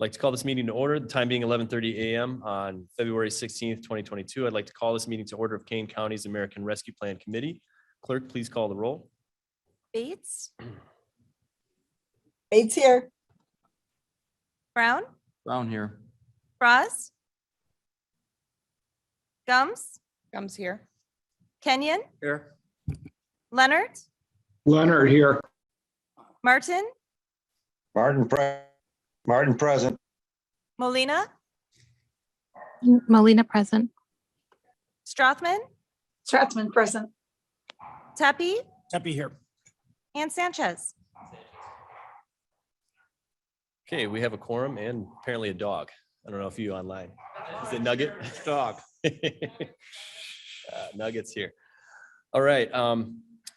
like to call this meeting to order, the time being 11:30 a.m. on February 16th, 2022. I'd like to call this meeting to order of Kane County's American Rescue Plan Committee. Clerk, please call the roll. Bates, Bates here. Brown, Brown here. Braz, Gums, Gums here. Kenyon, Here. Leonard, Leonard here. Martin, Martin present. Molina, Molina present. Strothman, Stratzman present. Tepe, Tepe here. and Sanchez. Okay, we have a quorum and apparently a dog. I don't know if you online. Is it Nugget? Dog. Nugget's here. All right.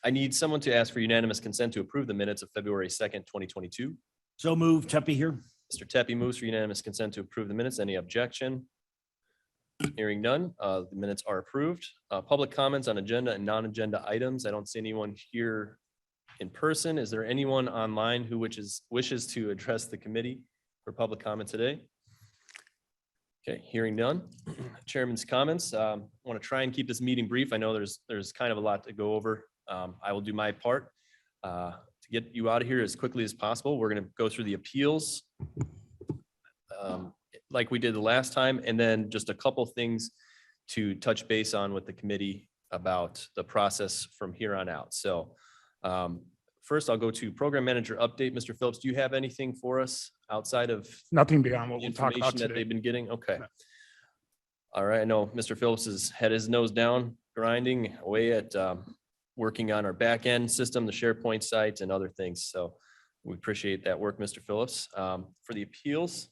I need someone to ask for unanimous consent to approve the minutes of February 2nd, 2022. So moved. Tepe here. Mr. Tepe moves for unanimous consent to approve the minutes. Any objection? Hearing none, the minutes are approved. Public comments on agenda and non-agenda items. I don't see anyone here in person. Is there anyone online who wishes to address the committee for public comment today? Okay, hearing none. Chairman's comments. I want to try and keep this meeting brief. I know there's kind of a lot to go over. I will do my part to get you out of here as quickly as possible. We're going to go through the appeals like we did the last time, and then just a couple things to touch base on with the committee about the process from here on out. So first I'll go to program manager update. Mr. Phillips, do you have anything for us outside of Nothing beyond what the we'll talk about information that today. they've been getting? Okay. No. All right. I know Mr. Phillips has had his nose down, grinding away at working on our back end system, the SharePoint site and other things. So we appreciate that work, Mr. Phillips. For the appeals,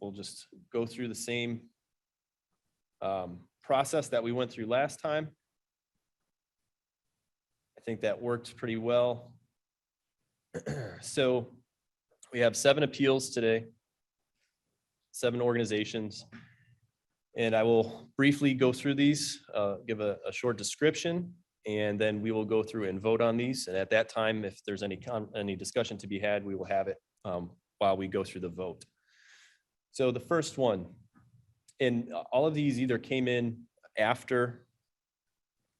we'll just go through the same process that we went through last time. I think that worked pretty well. So we have 7 appeals today, 7 organizations, and I will briefly go through these, give a short description, and then we will go through and vote on these. And at that time, if there's any discussion to be had, we will have it while we go through the vote. So the first one, and all of these either came in after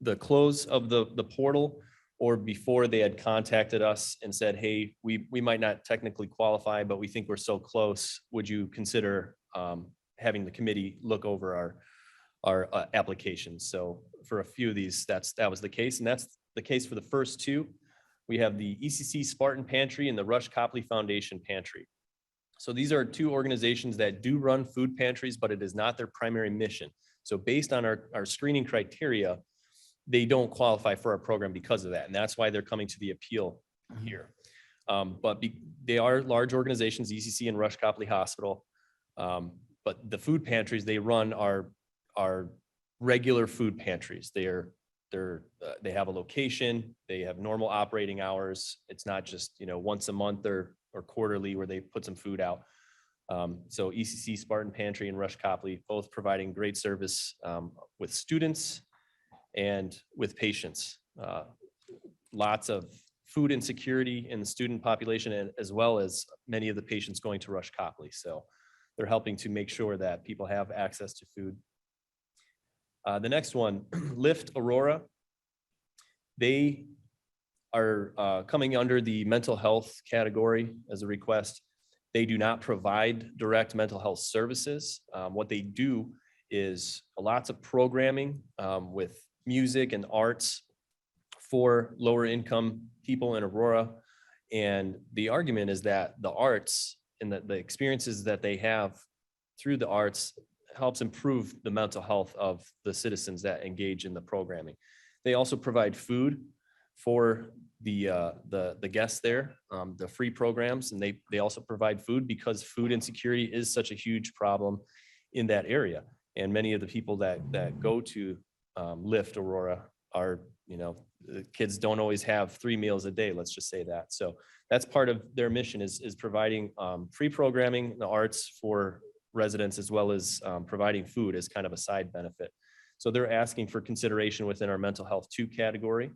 the close of the portal or before they had contacted us and said, hey, we might not technically qualify, but we think we're so close. Would you consider having the committee look over our applications? So for a few of these, that was the case. And that's the case for the first 2. We have the ECC Spartan Pantry and the Rush Copley Foundation Pantry. So these are 2 organizations that do run food pantries, but it is not their primary mission. So based on our screening criteria, they don't qualify for our program because of that. And that's why they're coming to the appeal here. But they are large organizations, ECC and Rush Copley Hospital. But the food pantries they run are regular food pantries. They have a location, they have normal operating hours. It's not just, once a month or quarterly where they put some food out. So ECC Spartan Pantry and Rush Copley, both providing great service with students and with patients. Lots of food insecurity in the student population, and as well as many of the patients going to Rush Copley. So they're helping to make sure that people have access to food. The next one, Lift Aurora. They are coming under the mental health category as a request. They do not provide direct mental health services. What they do is lots of programming with music and arts for lower income people in Aurora. And the argument is that the arts and the experiences that they have through the arts helps improve the mental health of the citizens that engage in the programming. They also provide food for the guests there, the free programs, and they also provide food because food insecurity is such a huge problem in that area. And many of the people that go to Lift Aurora are, the kids don't always have 3 meals a day, let's just say that. So that's part of their mission is providing free programming, the arts for residents, as well as providing food as kind of a side benefit. So they're asking for consideration within our mental health 2 category.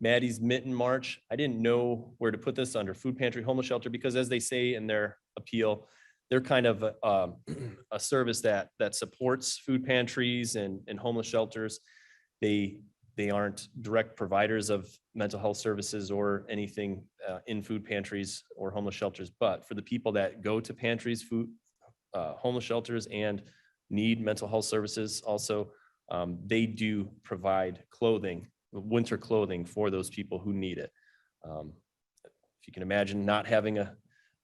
Maddie's Mitten March. I didn't know where to put this under food pantry, homeless shelter, because as they say in their appeal, they're kind of a service that supports food pantries and homeless shelters. They aren't direct providers of mental health services or anything in food pantries or homeless shelters. But for the people that go to pantries, homeless shelters, and need mental health services also, they do provide clothing, winter clothing for those people who need it. If you can imagine not having a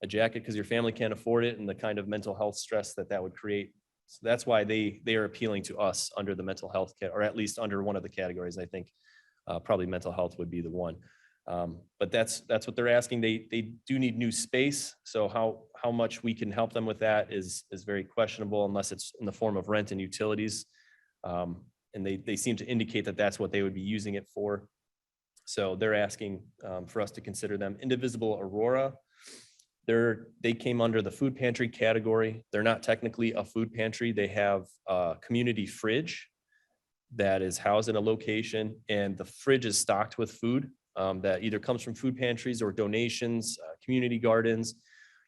jacket because your family can't afford it and the kind of mental health stress that would create. So that's why they are appealing to us under the mental health, or at least under one of the categories. I think probably mental health would be the one. But that's what they're asking. They do need new space. So how much we can help them with that is very questionable unless it's in the form of rent and utilities. And they seem to indicate that that's what they would be using it for. So they're asking for us to consider them. Indivisible Aurora, they came under the food pantry category. They're not technically a food pantry. They have a community fridge that is housed in a location, and the fridge is stocked with food that either comes from food pantries or donations, community gardens,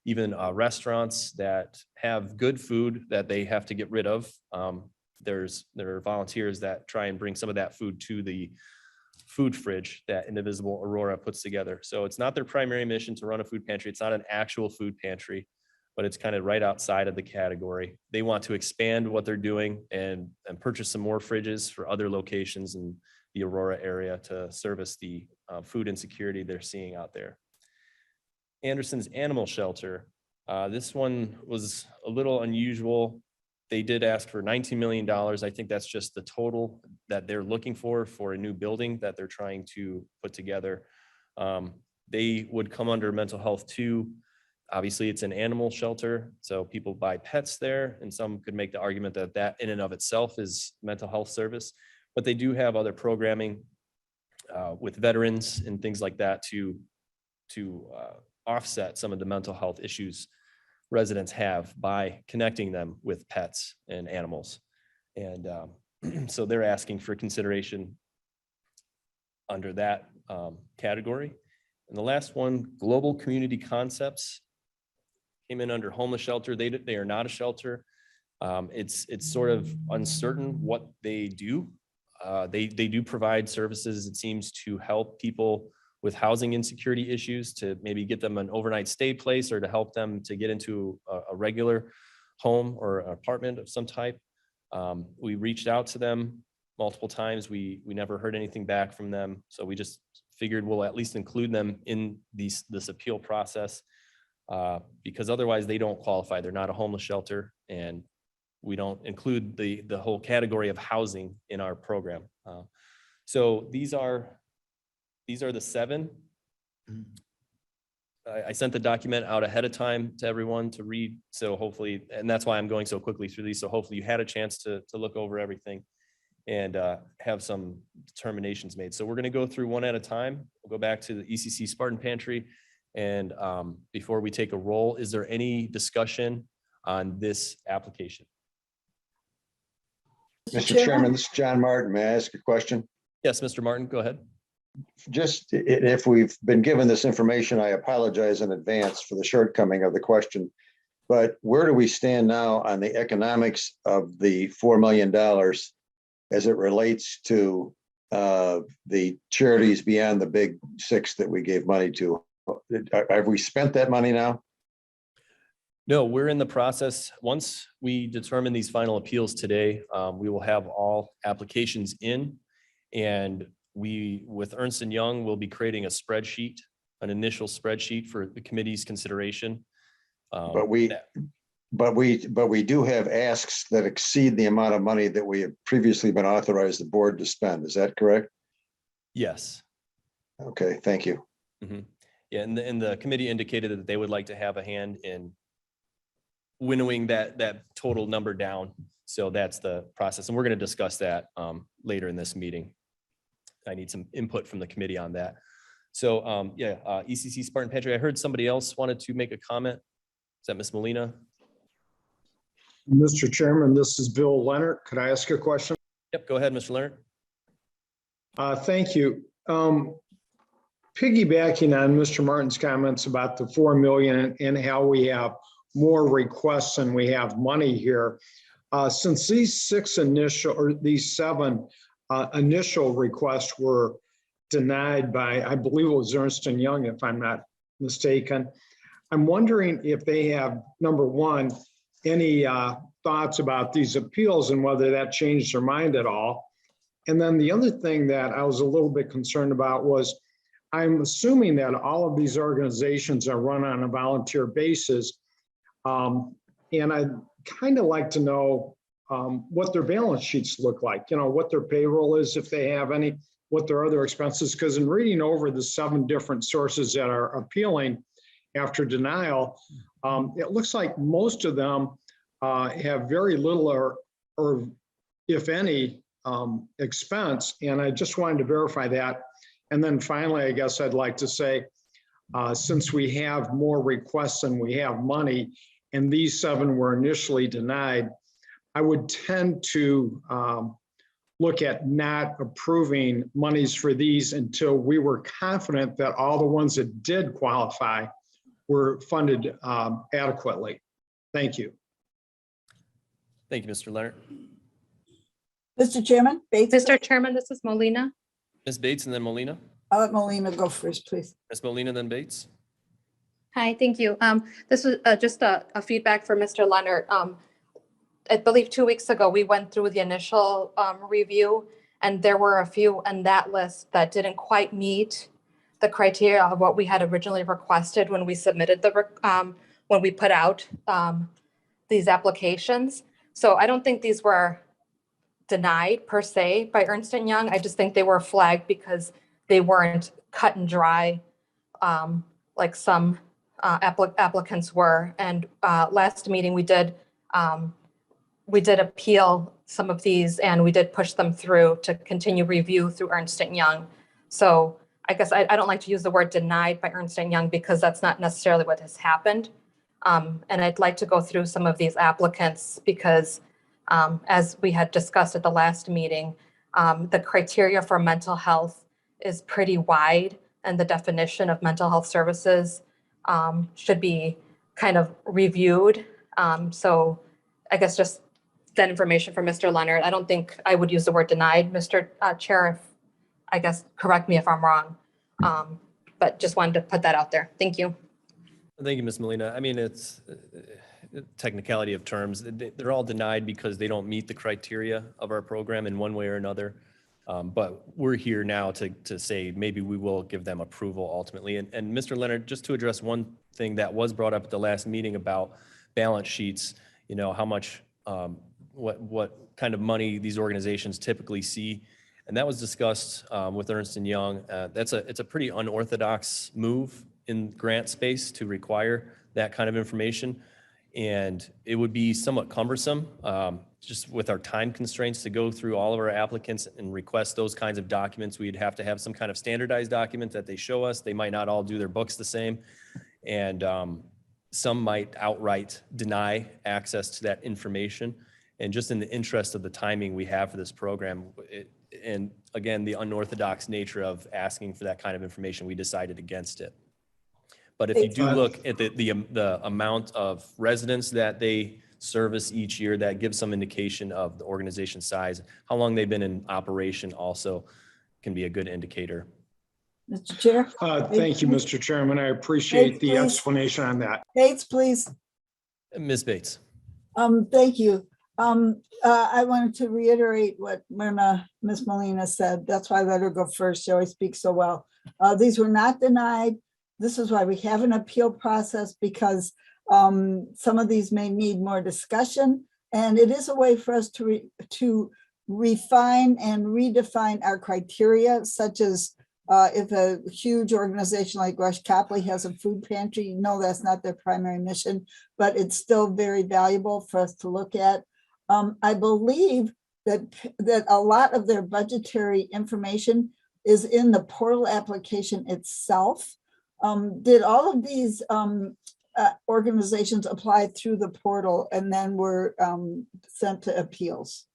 even restaurants that have good food that they have to get rid of. There are volunteers that try and bring some of that food to the food fridge that Indivisible Aurora puts together. So it's not their primary mission to run a food pantry. It's not an actual food pantry, but it's kind of right outside of the category. They want to expand what they're doing and purchase some more fridges for other locations in the Aurora area to service the food insecurity they're seeing out there. Anderson's Animal Shelter. This one was a little unusual. They did ask for $19 million. I think that's just the total that they're looking for a new building that they're trying to put together. They would come under mental health too. Obviously, it's an animal shelter, so people buy pets there, and some could make the argument that that in and of itself is mental health service. But they do have other programming with veterans and things like that to offset some of the mental health issues residents have by connecting them with pets and animals. And so they're asking for consideration under that category. And the last one, Global Community Concepts, came in under homeless shelter. They are not a shelter. It's sort of uncertain what they do. They do provide services, it seems, to help people with housing insecurity issues, to maybe get them an overnight stay place or to help them to get into a regular home or apartment of some type. We reached out to them multiple times. We never heard anything back from them. So we just figured we'll at least include them in this appeal process because otherwise they don't qualify. They're not a homeless shelter, and we don't include the whole category of housing in our program. So these are the 7. I sent the document out ahead of time to everyone to read. So hopefully, and that's why I'm going so quickly through these. So hopefully you had a chance to look over everything and have some determinations made. So we're going to go through one at a time. We'll go back to the ECC Spartan Pantry. And before we take a roll, is there any discussion on this application? Mr. Chairman, this is John Martin. May I ask a question? Yes, Mr. Martin, go ahead. Just if we've been given this information, I apologize in advance for the shortcoming of the question. But where do we stand now on the economics of the $4 million as it relates to the charities beyond the big 6 that we gave money to? Have we spent that money now? No, we're in the process. Once we determine these final appeals today, we will have all applications in, and we, with Ernst & Young, will be creating a spreadsheet, an initial spreadsheet for the committee's consideration. But we do have asks that exceed the amount of money that we have previously been authorized the board to spend. Is that correct? Yes. Okay, thank you. Mm-hmm. Yeah, and the committee indicated that they would like to have a hand in winnowing that total number down. So that's the process, and we're going to discuss that later in this meeting. I need some input from the committee on that. So ECC Spartan Pantry. I heard somebody else wanted to make a comment. Is that Ms. Molina? Mr. Chairman, this is Bill Leonard. Could I ask a question? Yep, go ahead, Mr. Leonard. Thank you. piggybacking on Mr. Martin's comments about the 4 million and how we have more requests than we have money here. Since these seven initial requests were denied by, I believe it was Ernst & Young, if I'm not mistaken, I'm wondering if they have, number one, any thoughts about these appeals and whether that changed their mind at all. And then the other thing that I was a little bit concerned about was, I'm assuming that all of these organizations are run on a volunteer basis. And I'd kind of like to know what their balance sheets look like, what their payroll is, if they have any, what their other expenses, because in reading over the 7 different sources that are appealing after denial, it looks like most of them have very little or if any, expense. And I just wanted to verify that. And then finally, I guess I'd like to say, since we have more requests than we have money, and these 7 were initially denied, I would tend to look at not approving monies for these until we were confident that all the ones that did qualify were funded adequately. Thank you. Thank you, Mr. Leonard. Mr. Chairman, Bates. Mr. Chairman, this is Molina. Ms. Bates and then Molina. I'll let Molina go first, please. Ms. Molina, then Bates. Hi, thank you. This was just a feedback for Mr. Leonard. I believe 2 weeks ago, we went through the initial review, and there were a few on that list that didn't quite meet the criteria of what we had originally requested when we submitted when we put out these applications. So I don't think these were denied per se by Ernst & Young. I just think they were flagged because they weren't cut and dry like some applicants were. And last meeting we did appeal some of these, and we did push them through to continue review through Ernst & Young. So I guess I don't like to use the word denied by Ernst & Young because that's not necessarily what has happened. And I'd like to go through some of these applicants because as we had discussed at the last meeting, the criteria for mental health is pretty wide, and the definition of mental health services should be kind of reviewed. So I guess just that information for Mr. Leonard. I don't think I would use the word denied, Mr. Chair, if I guess correct me if I'm wrong, but just wanted to put that out there. Thank you. Thank you, Ms. Molina. I mean, it's technicality of terms. They're all denied because they don't meet the criteria of our program in one way or another. But we're here now to say maybe we will give them approval ultimately. And Mr. Leonard, just to address one thing that was brought up at the last meeting about balance sheets, how much, what kind of money these organizations typically see. And that was discussed with Ernst & Young. It's a pretty unorthodox move in grant space to require that kind of information. And it would be somewhat cumbersome just with our time constraints to go through all of our applicants and request those kinds of documents. We'd have to have some kind of standardized document that they show us. They might not all do their books the same. And some might outright deny access to that information. And just in the interest of the timing we have for this program, and again, the unorthodox nature of asking for that kind of information, we decided against it. But if you do look at the amount of residents that they service each year, that gives some indication of the organization size. How long they've been in operation also can be a good indicator. Mr. Chair. Thank you, Mr. Chairman. I appreciate the explanation on that. Bates, please. Ms. Bates. Thank you. I wanted to reiterate what Ms. Molina said. That's why I let her go first. She always speaks so well. These were not denied. This is why we have an appeal process, because some of these may need more discussion, and it is a way for us to refine and redefine our criteria, such as if a huge organization like Copley has a food pantry, no, that's not their primary mission, but it's still very valuable for us to look at. I believe that a lot of their budgetary information is in the portal application itself. Did all of these organizations apply through the portal and then were sent to appeals?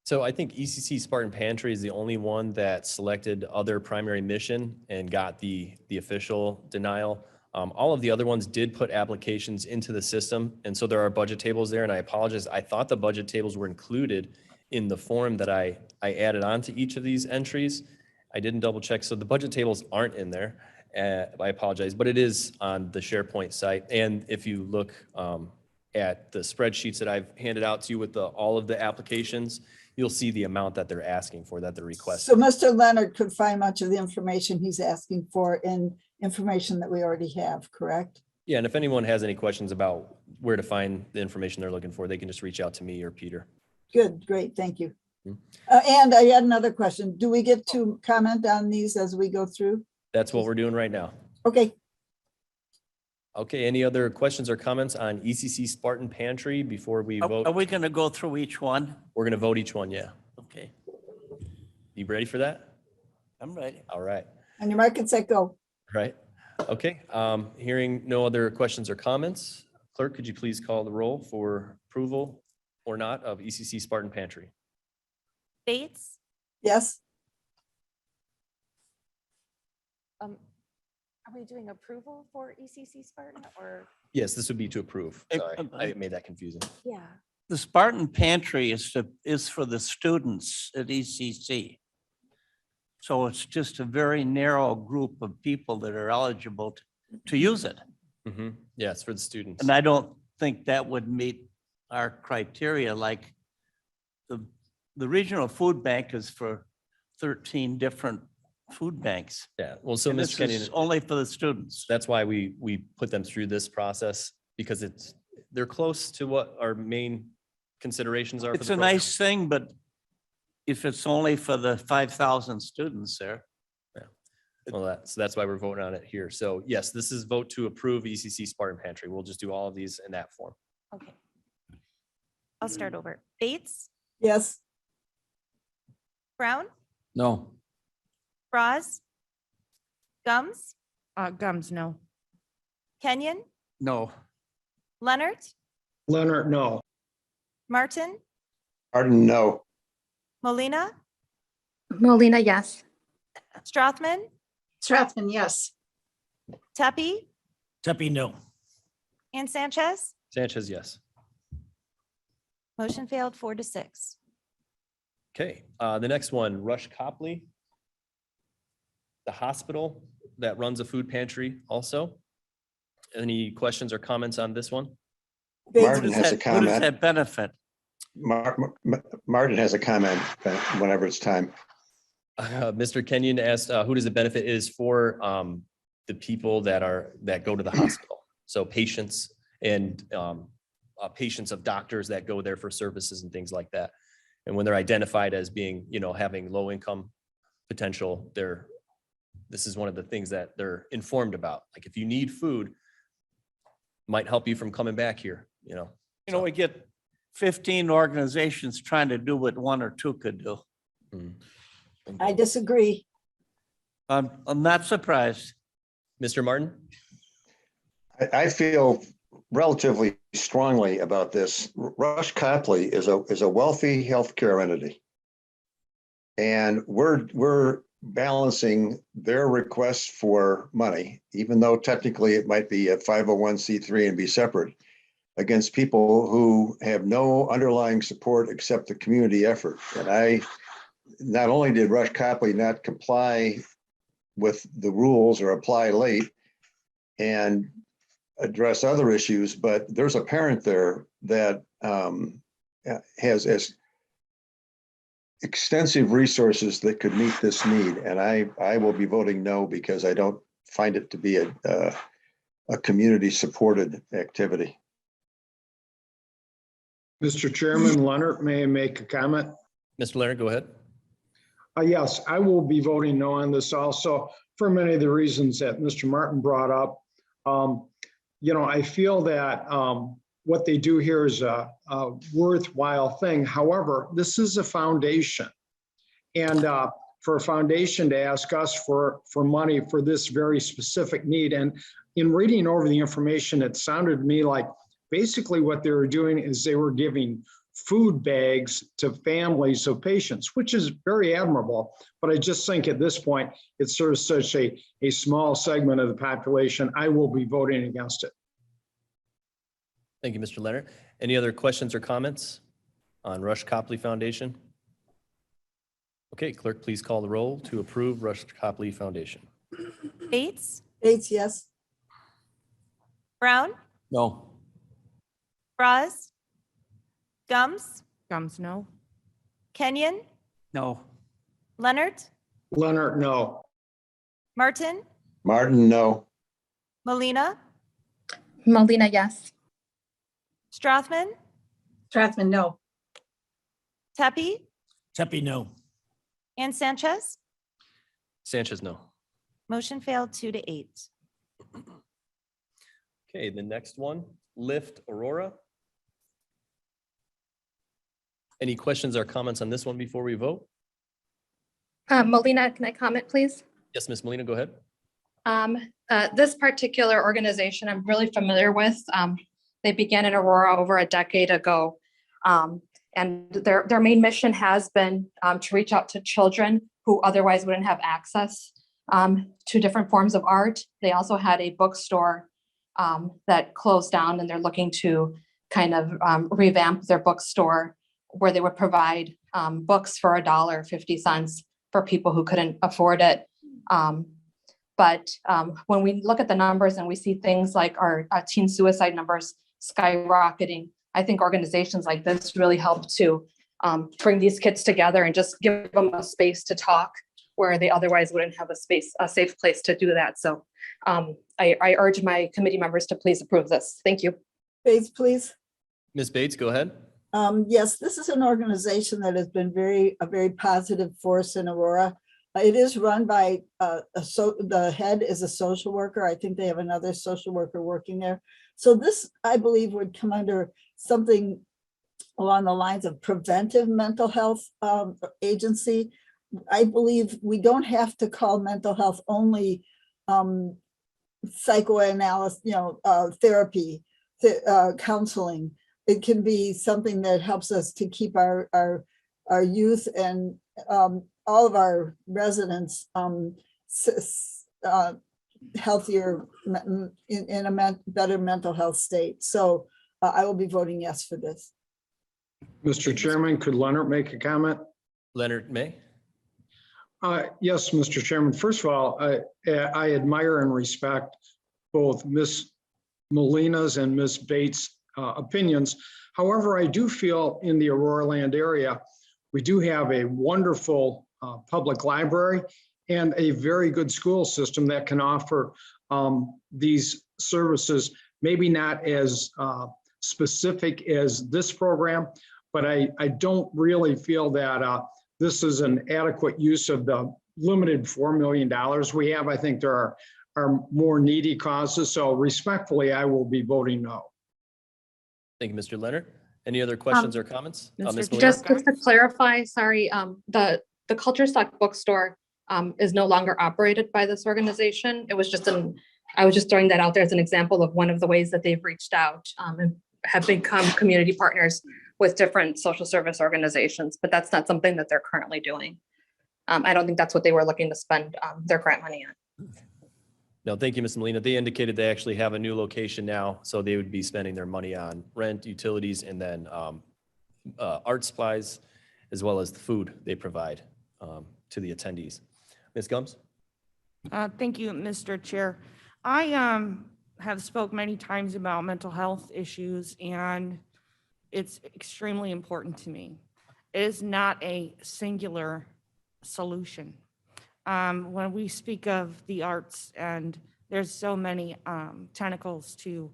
So I think ECC Spartan Pantry is the only one that selected other primary mission and got the official denial. All of the other ones did put applications into the system. And so there are budget tables there, and I apologize. I thought the budget tables were included in the form that I added on to each of these entries. I didn't double check. So the budget tables aren't in there. I apologize, but it is on the SharePoint site. And if you look at the spreadsheets that I've handed out to you with all of the applications, you'll see the amount that they're asking for, that they're requesting. So Mr. Leonard could find much of the information he's asking for in information that we already have, correct? Yeah, and if anyone has any questions about where to find the information they're looking for, they can just reach out to me or Peter. Good, great, thank you. Hmm. And I had another question. Do we get to comment on these as we go through? That's what we're doing right now. Okay, Okay, any other questions or comments on ECC Spartan Pantry before we vote? Are we going to go through each one? We're gonna vote each one, yeah. Okay, You ready for that? I'm ready. All right, on your mark and set, go. right. Okay, hearing no other questions or comments, clerk, could you please call the roll for approval or not of ECC Spartan Pantry? Bates, Yes, are we doing approval for ECC Spartan or? Yes, this would be to approve. Eh, Sorry, I made that confusing. Yeah. The Spartan Pantry is for the students at ECC. So it's just a very narrow group of people that are eligible to use it. Mhm. Yes, for the students. And I don't think that would meet our criteria, like the regional food bank is for 13 different food banks. Yeah, well, so And Ms. this Kenyon, is only for the students. that's why we put them through this process, because they're close to what our main considerations are. for It's the a program. nice thing, but if it's only for the 5,000 students there, Well, that's why we're voting on it here. So yes, this is vote to approve ECC Spartan Pantry. We'll just do all of these in that form. Okay. I'll start over. Bates, yes, Brown, No. Bras, Gums, Gums, no. Kenyon, no. Leonard, Leonard, no. Martin, Martin, no. Molina, Molina, yes. Strothman, Strathman, yes. Tuppy, Tuppy, no. and Sanchez. Sanchez, yes. Motion failed 4-6. Okay, the next one, Rush Copley. The hospital that runs a food pantry also. Any questions or comments on this one? Bates, Martin has a What does comment. that benefit? Martin has a comment whenever it's time. Mr. Kenyon asked, who does it benefit? It is for the people that go to the hospital. So patients and patients of doctors that go there for services and things like that. And when they're identified as being, having low income potential, this is one of the things that they're informed about. Like if you need food, might help you from coming back here, We get 15 organizations trying to do what one or two could do. Mm. I disagree. I'm not surprised. Mr. Martin? I feel relatively strongly about this. Rush Copley is a wealthy healthcare entity. And we're balancing their requests for money, even though technically it might be a 501c3 and be separate, against people who have no underlying support except the community effort. And not only did Rush Copley not comply with the rules or apply late and address other issues, but there's a parent there that has extensive resources that could meet this need. And I will be voting no because I don't find it to be a community supported activity. Mr. Chairman, Leonard, may I make a comment? Mr. Leonard, go ahead. Yes, I will be voting no on this also for many of the reasons that Mr. Martin brought up. I feel that what they do here is a worthwhile thing. However, this is a foundation. And for a foundation to ask us for money for this very specific need. And in reading over the information, it sounded to me like basically what they were doing is they were giving food bags to families of patients, which is very admirable. But I just think at this point, it serves such a small segment of the population. I will be voting against it. Thank you, Mr. Leonard. Any other questions or comments on Rush Copley Foundation? Okay, clerk, please call the roll to approve Rush Copley Foundation. Bates, Bates, yes. Brown, No. Braz, Gums, Gums, no. Kenyon, No. Leonard, Leonard, no. Martin, Martin, no. Molina, Molina, yes. Strathman, Strathman, no. Tepe, Tepe, no. and Sanchez. Sanchez, no. Motion failed 2-8. Okay, the next one, Lift Aurora. Any questions or comments on this one before we vote? Molina, can I comment, please? Yes, Ms. Molina, go ahead. This particular organization I'm really familiar with. They began in Aurora over a decade ago. And their main mission has been to reach out to children who otherwise wouldn't have access to different forms of art. They also had a bookstore that closed down, and they're looking to kind of revamp their bookstore where they would provide books for $1.50 for people who couldn't afford it. But when we look at the numbers and we see things like our teen suicide numbers skyrocketing, I think organizations like this really help to bring these kids together and just give them a space to talk where they otherwise wouldn't have a safe place to do that. So I urge my committee members to please approve this. Thank you. Bates, please. Ms. Bates, go ahead. Yes, this is an organization that has been a very positive force in Aurora. It is run by the head is a social worker. I think they have another social worker working there. So this, I believe, would come under something along the lines of preventive mental health agency. I believe we don't have to call mental health only psychoanalysis, therapy, counseling. It can be something that helps us to keep our youth and all of our residents healthier in a better mental health state. So I will be voting yes for this. Mr. Chairman, could Leonard make a comment? Leonard May. Yes, Mr. Chairman. First of all, I admire and respect both Ms. Molina's and Ms. Bates' opinions. However, I do feel in the Aurora land area, we do have a wonderful public library and a very good school system that can offer these services, maybe not as specific as this program, but I don't really feel that this is an adequate use of the limited $4 million we have. I think there are more needy causes. So respectfully, I will be voting no. Thank you, Mr. Leonard. Any other questions or comments? Mr. Ms. Molina? Just to clarify, sorry, the Culture Stock bookstore is no longer operated by this organization. It was just I was just throwing that out there as an example of one of the ways that they've reached out and have become community partners with different social service organizations, but that's not something that they're currently doing. I don't think that's what they were looking to spend their grant money on. No, thank you, Ms. Molina. They indicated they actually have a new location now, so they would be spending their money on rent, utilities, and then art supplies, as well as the food they provide to the attendees. Ms. Gums? Thank you, Mr. Chair. I have spoke many times about mental health issues, and it's extremely important to me. It is not a singular solution. When we speak of the arts, and there's so many tentacles to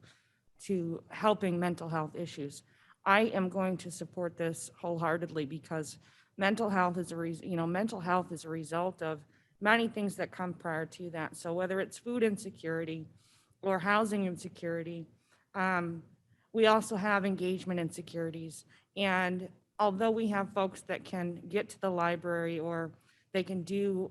helping mental health issues, I am going to support this wholeheartedly because mental health is a result of many things that come prior to that. So whether it's food insecurity or housing insecurity, we also have engagement insecurities. And although we have folks that can get to the library or they can do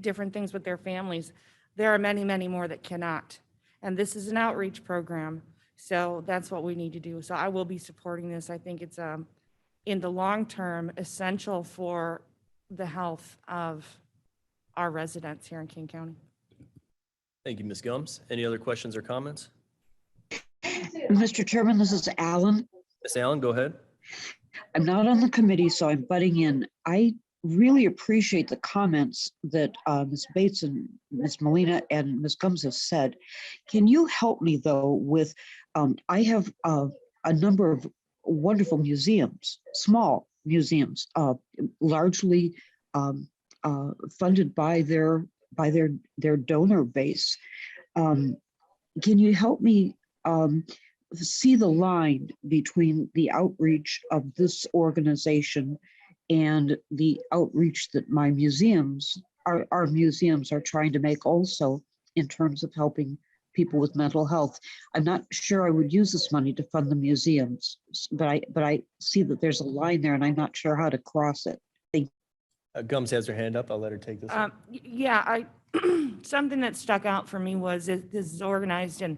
different things with their families, there are many, many more that cannot. And this is an outreach program So that's what we need to do. So I will be supporting this. I think it's in the long term essential for the health of our residents here in King County. Thank you, Ms. Gums. Any other questions or comments? Mr. Chairman, this is Alan. Ms. Allen, go ahead. I'm not on the committee, so I'm butting in. I really appreciate the comments that Ms. Bates and Ms. Molina and Ms. Gums have said. Can you help me though with, I have a number of wonderful museums, small museums, largely funded by their donor base. Can you help me see the line between the outreach of this organization and the outreach that my museums, our museums are trying to make also in terms of helping people with mental health? I'm not sure I would use this money to fund the museums, but I see that there's a line there and I'm not sure how to cross it. Gums has her hand up. I'll let her take this one. Yeah, something that stuck out for me was this is organized and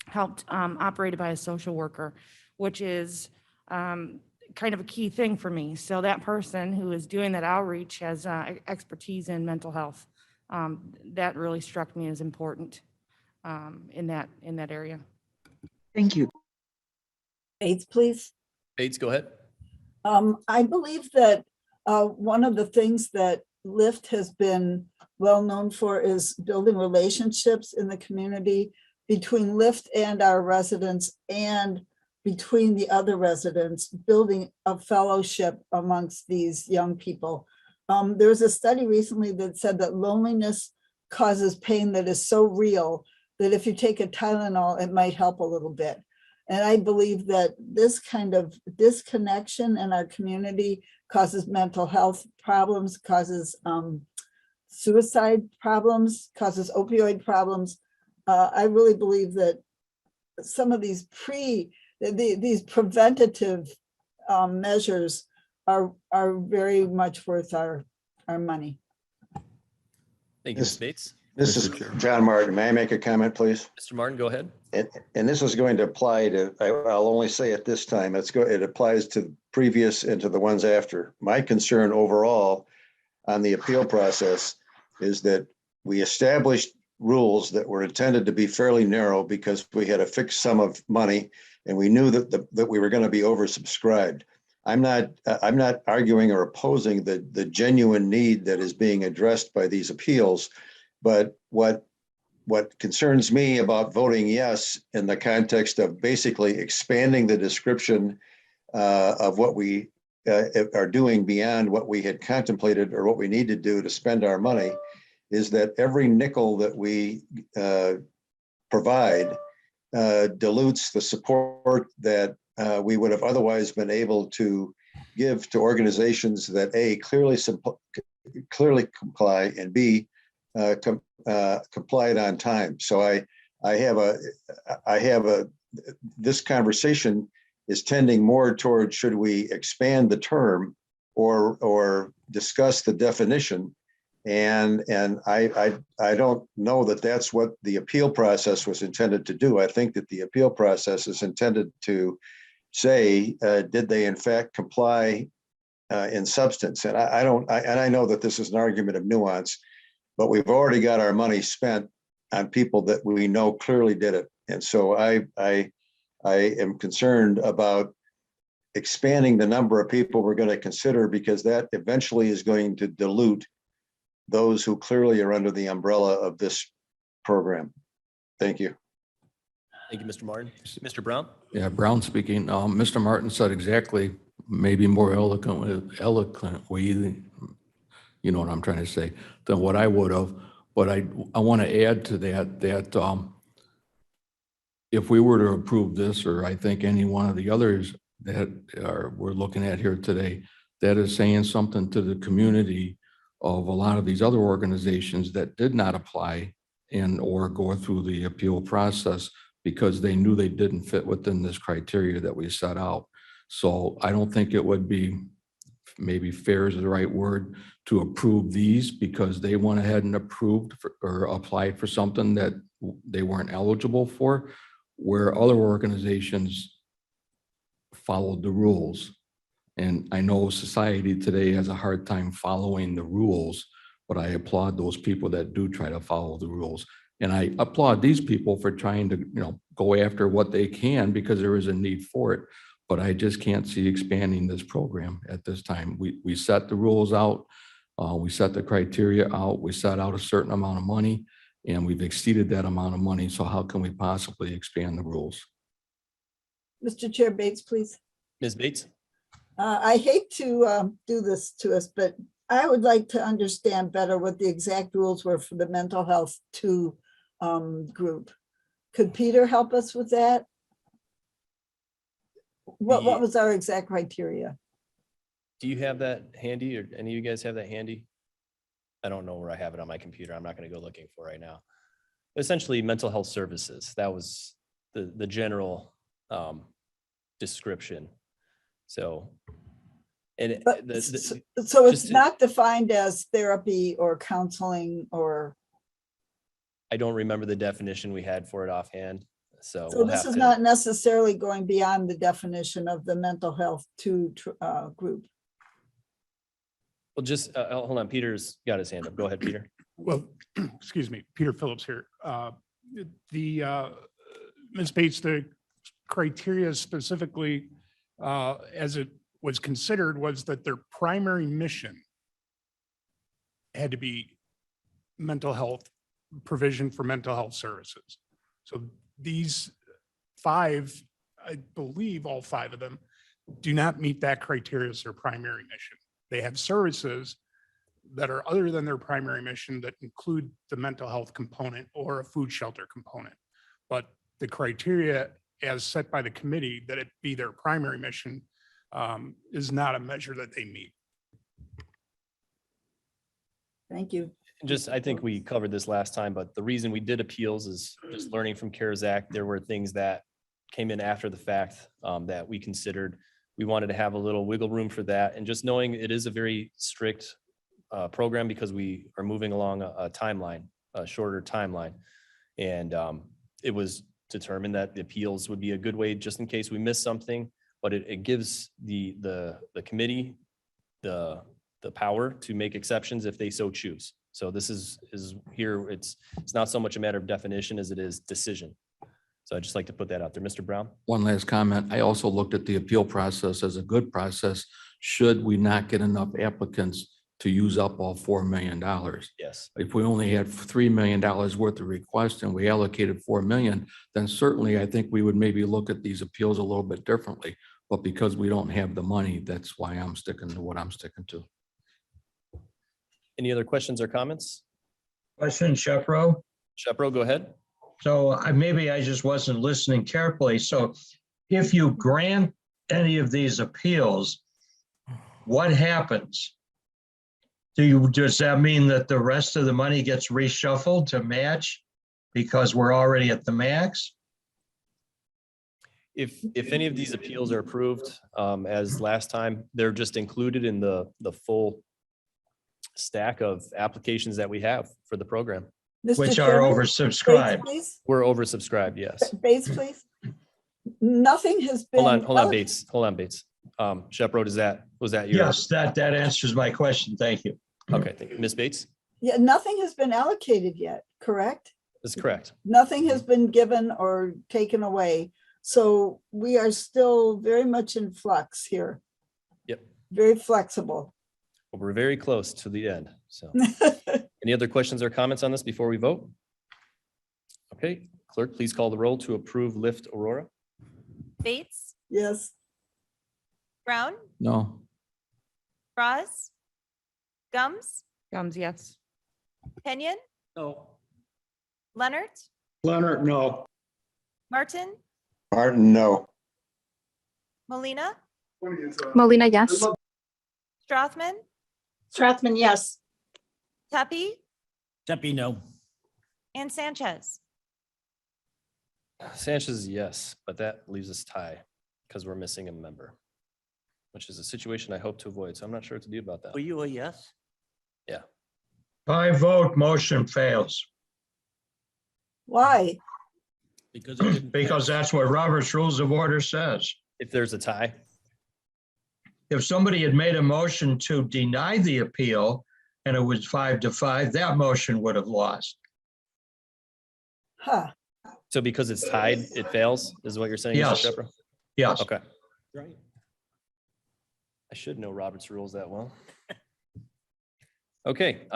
helped operated by a social worker, which is kind of a key thing for me. So that person who is doing that outreach has expertise in mental health. That really struck me as important in that area. Thank you. Bates, please. Bates, go ahead. I believe that one of the things that LIFT has been well known for is building relationships in the community between LIFT and our residents and between the other residents, building a fellowship amongst these young people. There was a study recently that said that loneliness causes pain that is so real that if you take a Tylenol, it might help a little bit. And I believe that this kind of disconnection in our community causes mental health problems, causes suicide problems, causes opioid problems. I really believe that some of these these preventative measures are very much worth our money. Thank you, Ms. Bates. This is John Martin. May I make a comment, please? Mr. Martin, go ahead. And this is going to apply to, I'll only say it this time, it applies to the previous and to the ones after. My concern overall on the appeal process is that we established rules that were intended to be fairly narrow because we had a fixed sum of money and we knew that we were going to be oversubscribed. I'm not arguing or opposing the genuine need that is being addressed by these appeals, but what concerns me about voting yes in the context of basically expanding the description of what we are doing beyond what we had contemplated or what we need to do to spend our money is that every nickel that we provide dilutes the support that we would have otherwise been able to give to organizations that A, clearly comply, and B, complied on time. So this conversation is tending more toward should we expand the term or discuss the definition. And I don't know that that's what the appeal process was intended to do. I think that the appeal process is intended to say, did they in fact comply in substance? And I know that this is an argument of nuance, but we've already got our money spent on people that we know clearly did it. And so I am concerned about expanding the number of people we're going to consider because that eventually is going to dilute those who clearly are under the umbrella of this program. Thank you. Thank you, Mr. Martin. Mr. Brown? Yeah, Brown speaking. Mr. Martin said exactly, maybe more eloquently, you know what I'm trying to say, than what I would have. But I want to add to that if we were to approve this, or I think any one of the others that we're looking at here today, that is saying something to the community of a lot of these other organizations that did not apply or go through the appeal process because they knew they didn't fit within this criteria that we set out. So I don't think it would be, maybe fair is the right word, to approve these because they went ahead and approved or applied for something that they weren't eligible for. where other organizations followed the rules. And I know society today has a hard time following the rules, but I applaud those people that do try to follow the rules. And I applaud these people for trying to, go after what they can because there is a need for it. But I just can't see expanding this program at this time. We set the rules out. We set the criteria out. We set out a certain amount of money and we've exceeded that amount of money. So how can we possibly expand the rules? Mr. Chair Bates, please. Ms. Bates? I hate to do this to us, but I would like to understand better what the exact rules were for the mental health 2 group. Could Peter help us with that? What was our exact criteria? Do you have that handy, or any of you guys have that handy? I don't know where I have it on my computer. I'm not going to go looking for it right now. Essentially, mental health services. That was the general description. So, and But, so it's just- not defined as therapy or counseling or, I don't remember the definition we had for it offhand. So so we'll this have is to- not necessarily going beyond the definition of the mental health 2 group. Well, just hold on. Peter's got his hand up. Go ahead, Peter. Well, excuse me, Peter Phillips here. Ms. Bates, the criteria specifically, as it was considered, was that their primary mission had to be mental health, provision for mental health services. So these 5, I believe all 5 of them, do not meet that criteria as their primary mission. They have services that are other than their primary mission that include the mental health component or a food shelter component. But the criteria as set by the committee that it be their primary mission is not a measure that they meet. Thank you. Just, I think we covered this last time, but the reason we did appeals is just learning from CARES Act. There were things that came in after the fact that we considered. We wanted to have a little wiggle room for that, and just knowing it is a very strict program because we are moving along a timeline, a shorter timeline. And it was determined that the appeals would be a good way just in case we miss something, but it gives the committee the power to make exceptions if they so choose. So this is here, it's not so much a matter of definition as it is decision. So I'd just like to put that out there. Mr. Brown? One last comment. I also looked at the appeal process as a good process. Should we not get enough applicants to use up all $4 million? Yes. If we only had $3 million worth of requests and we allocated 4 million, then certainly I think we would maybe look at these appeals a little bit differently. But because we don't have the money, that's why I'm sticking to what I'm sticking to. Any other questions or comments? Question, Shepro. Shepro, go ahead. So maybe I just wasn't listening carefully. So if you grant any of these appeals, what happens? Does that mean that the rest of the money gets reshuffled to match because we're already at the max? If any of these appeals are approved, as last time, they're just included in the full stack of applications that we have for the program. Mr. Which are Chairman, oversubscribed. Bates, please. We're oversubscribed, yes. Bates, please. Nothing has been. Hold on, Bates. Hold on, Bates. Shepro, was that your? Yes, that answers my question. Thank you. Okay, thank you. Ms. Bates? Yeah, nothing has been allocated yet, correct? That's correct. Nothing has been given or taken away. So we are still very much in flux here. Yep. Very flexible. Well, we're very close to the end, so. Any other questions or comments on this before we vote? Okay, clerk, please call the roll to approve Lift Aurora. Bates, Yes. Brown, No, Bras, Gums, Gums, yes. Kenyon, No. Leonard, Leonard, no. Martin, Martin, no. Molina, Molina, yes. Strothman, Strathman, yes. Tuppy, Tempe, no. and Sanchez. Sanchez, yes, but that leaves us tie because we're missing a member, which is a situation I hope to avoid. So I'm not sure what to do about that. Were you a yes? By vote, motion fails. Why? Because it didn't because pass. that's what Robert's Rules of Order says. If there's a tie, If somebody had made a motion to deny the appeal and it was 5-5, that motion would have lost. Huh. so because it's tied, it fails, is what you're saying? Mr. Yes. Shepherd? Yes. Okay. Right. I should know Robert's rules that well. Okay,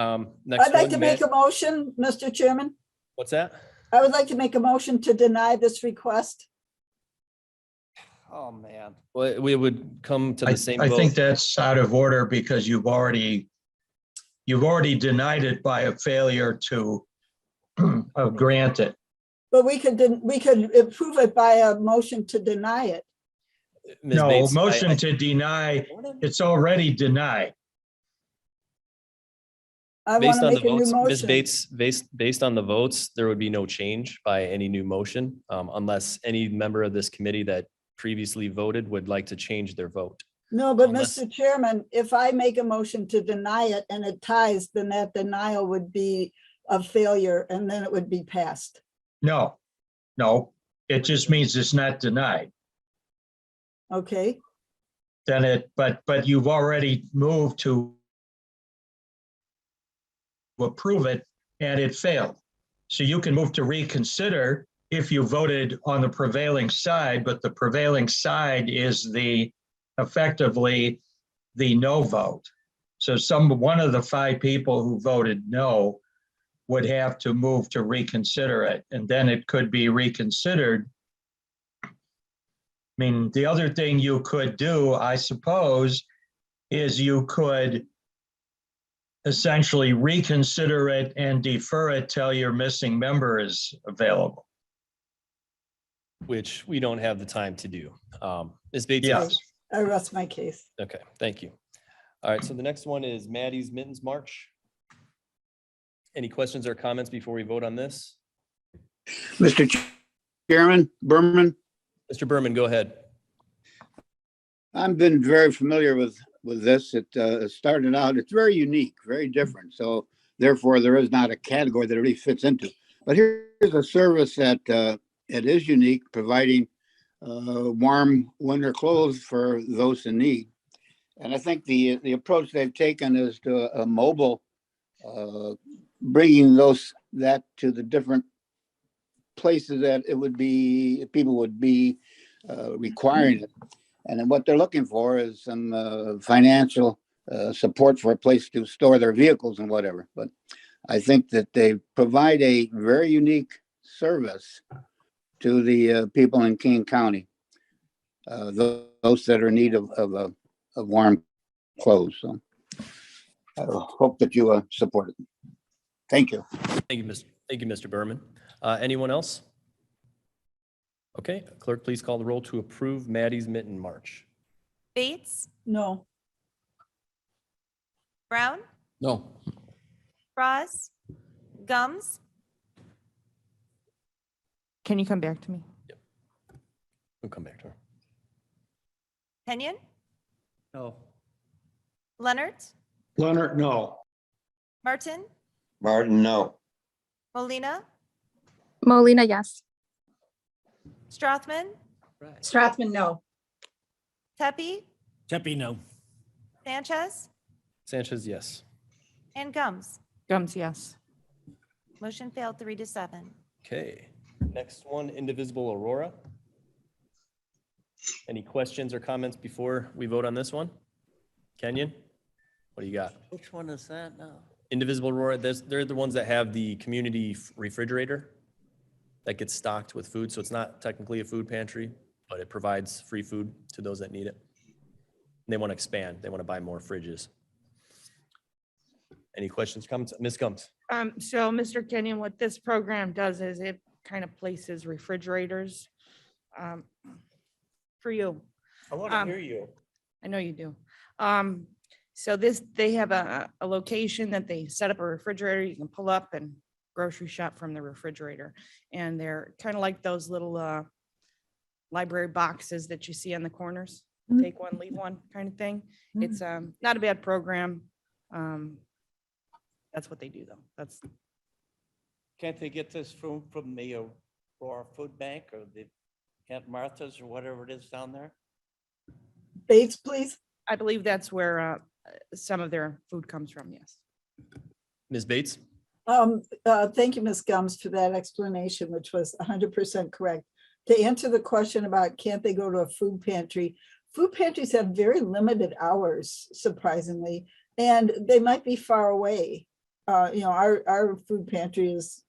next I'd like one, to make Matt- a motion, Mr. Chairman. What's that? I would like to make a motion to deny this request. Oh, man. Well, we would come to I the same I think vote. that's out of order because you've already denied it by a failure to grant it. But we could approve it by a motion to deny it. Ms. No, Bates, motion to deny, it's already denied. I want Based to on the make a new votes, Ms. motion. Bates, based on the votes, there would be no change by any new motion, unless any member of this committee that previously voted would like to change their vote. No, but unless- Mr. Chairman, if I make a motion to deny it and it ties, then that denial would be a failure and then it would be passed. No, it just means it's not denied. Okay, Then but you've already moved to approve it and it failed. So you can move to reconsider if you voted on the prevailing side, but the prevailing side is effectively the no vote. So one of the 5 people who voted no would have to move to reconsider it, and then it could be reconsidered. I mean, the other thing you could do, I suppose, is you could essentially reconsider it and defer it till your missing member is available. Which we don't have the time to do. Ms. Bates? Yes. I rest my case. Okay, thank you. All right, so the next one is Maddie's Mittens March. Any questions or comments before we vote on this? Mr. Chairman, Berman, Mr. Berman, go ahead. I've been very familiar with this. It started out, it's very unique, very different. So therefore, there is not a category that it really fits into. But here's a service that it is unique, providing warm winter clothes for those in need. And I think the approach they've taken is to a mobile, bringing that to the different places that people would be requiring it. And then what they're looking for is some financial support for a place to store their vehicles and whatever. But I think that they provide a very unique service to the people in King County, those that are in need of warm clothes. So I hope that you support it. Thank you. Thank you, Mr. Berman. Anyone else? Okay, clerk, please call the roll to approve Maddie's Mitten March. Bates, No, Brown, No, Ross, Gums, Can you come back to me? We'll come back to her. Kenyon, No. Leonard, Leonard, no. Martin, Martin, no. Molina, Molina, yes. Strothman, Strathman, no. Tepe, Tepe, no. Sanchez, Sanchez, yes. and Gums. Gums, yes. Motion failed 3-7. Okay, next one, Indivisible Aurora. Any questions or comments before we vote on this one? Kenyon, what do you got? Which one is that now? Indivisible Aurora, they're the ones that have the community refrigerator that gets stocked with food. So it's not technically a food pantry, but it provides free food to those that need it. And they want to expand. They want to buy more fridges. Any questions, comments? Ms. Gums? So Mr. Kenyon, what this program does is it kind of places refrigerators for you. I want to hear you. I know you do. So they have a location that they set up a refrigerator. You can pull up and grocery shop from the refrigerator. And they're kind of like those little library boxes that you see on the corners. Take one, leave one kind of thing. It's not a bad program. That's what they do though. Can't they get this from the Aurora Food Bank or the Aunt Martha's or whatever it is down there? Bates, please. I believe that's where some of their food comes from, yes. Ms. Bates? Thank you, Ms. Gums, for that explanation, which was 100% correct. To answer the question about can't they go to a food pantry, food pantries have very limited hours, surprisingly, and they might be far away. Our food pantry is,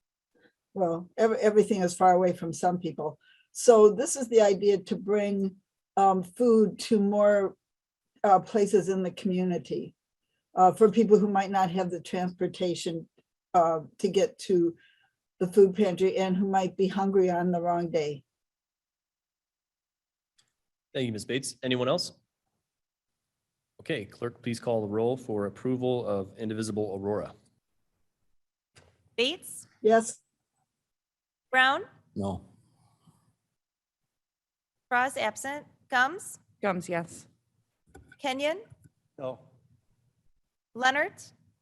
well, everything is far away from some people. So this is the idea, to bring food to more places in the community for people who might not have the transportation to get to the food pantry and who might be hungry on the wrong day. Thank you, Ms. Bates. Anyone else? Okay, clerk, please call the roll for approval of Indivisible Aurora. Bates, Yes, Brown, No, Frost absent, Gums, Gums, yes. Kenyon, No. Leonard,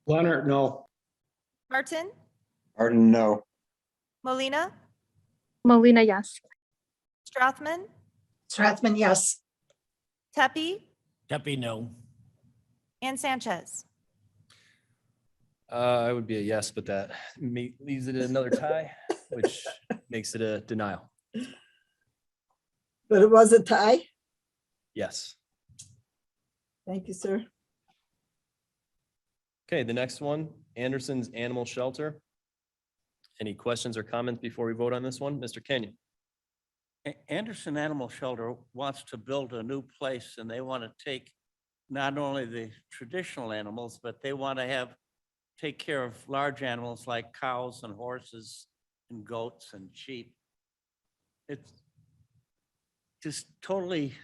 Leonard, no. Martin, Martin, no. Molina, Molina, yes. Strothman, Strathman, yes. Tepe, Tepe, no. and Sanchez. I would be a yes, but that leaves it at another tie, which makes it a denial. But it was a tie. Yes. Thank you, sir. Okay, the next one, Anderson's Animal Shelter. Any questions or comments before we vote on this one? Mr. Kenyon? Anderson Animal Shelter wants to build a new place and they want to take not only the traditional animals, but they want to take care of large animals like cows and horses and goats and sheep. It's just totally,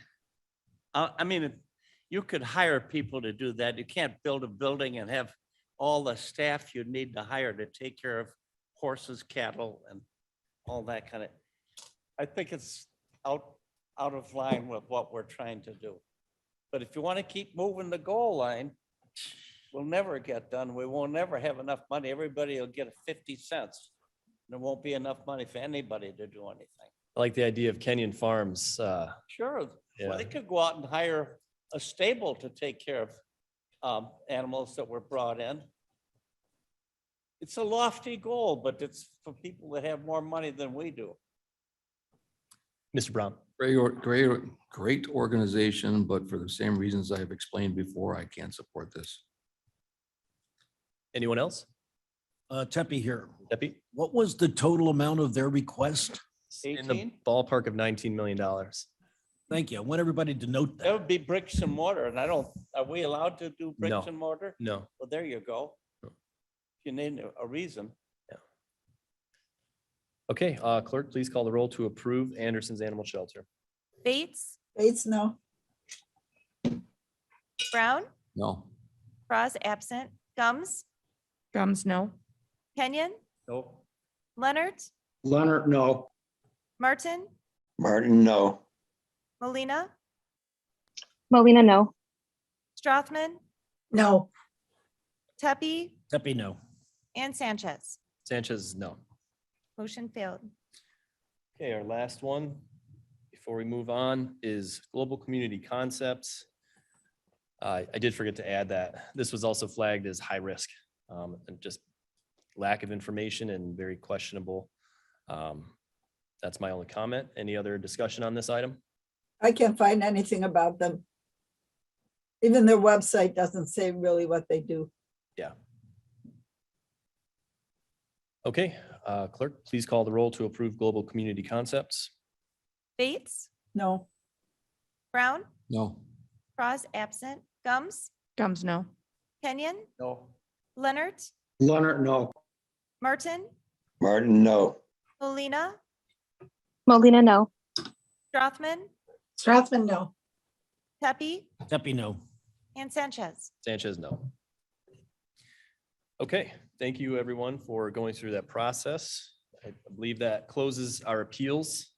you could hire people to do that. You can't build a building and have all the staff you need to hire to take care of horses, cattle, and all that kind of. I think it's out of line with what we're trying to do. But if you want to keep moving the goal line, we'll never get done. We will never have enough money. Everybody will get 50 cents. There won't be enough money for anybody to do anything. I like the idea of Kenyon Farms. Sure. Yeah. Well, they could go out and hire a stable to take care of animals that were brought in. It's a lofty goal, but it's for people that have more money than we do. Mr. Brown? great organization, but for the same reasons I've explained before, I can't support this. Anyone else? Tepe here. Debbie? What was the total amount of their request? In the 18? ballpark of $19 million. Thank you. I want everybody to note That that. would be bricks and mortar, and are we allowed to do bricks No. and mortar? No. Well, there you go. No. If you need a reason. Okay, clerk, please call the roll to approve Anderson's Animal Shelter. Bates, Bates, no. Brown, No, Frost absent, Gums, Gums, no. Kenyon, No. Leonard, Leonard, no. Martin, Martin, no. Molina, Molina, no. Strothman, No. Tepe, Tepe, no. and Sanchez. Sanchez, no. Motion failed. Okay, our last one before we move on is Global Community Concepts. I did forget to add that this was also flagged as high risk and just lack of information and very questionable. That's my only comment. Any other discussion on this item? I can't find anything about them. Even their website doesn't say really what they do. Yeah. Okay, clerk, please call the roll to approve Global Community Concepts. Bates, No. Brown, no, Frost absent, Gums, Gums, no. Kenyon, No. Leonard, Leonard, no. Martin, Martin, no. Molina, Molina, no. Strothman, Strathman, no. Tepe, Tepe, no. and Sanchez. Sanchez, no. Okay, thank you everyone for going through that process. I believe that closes our appeals.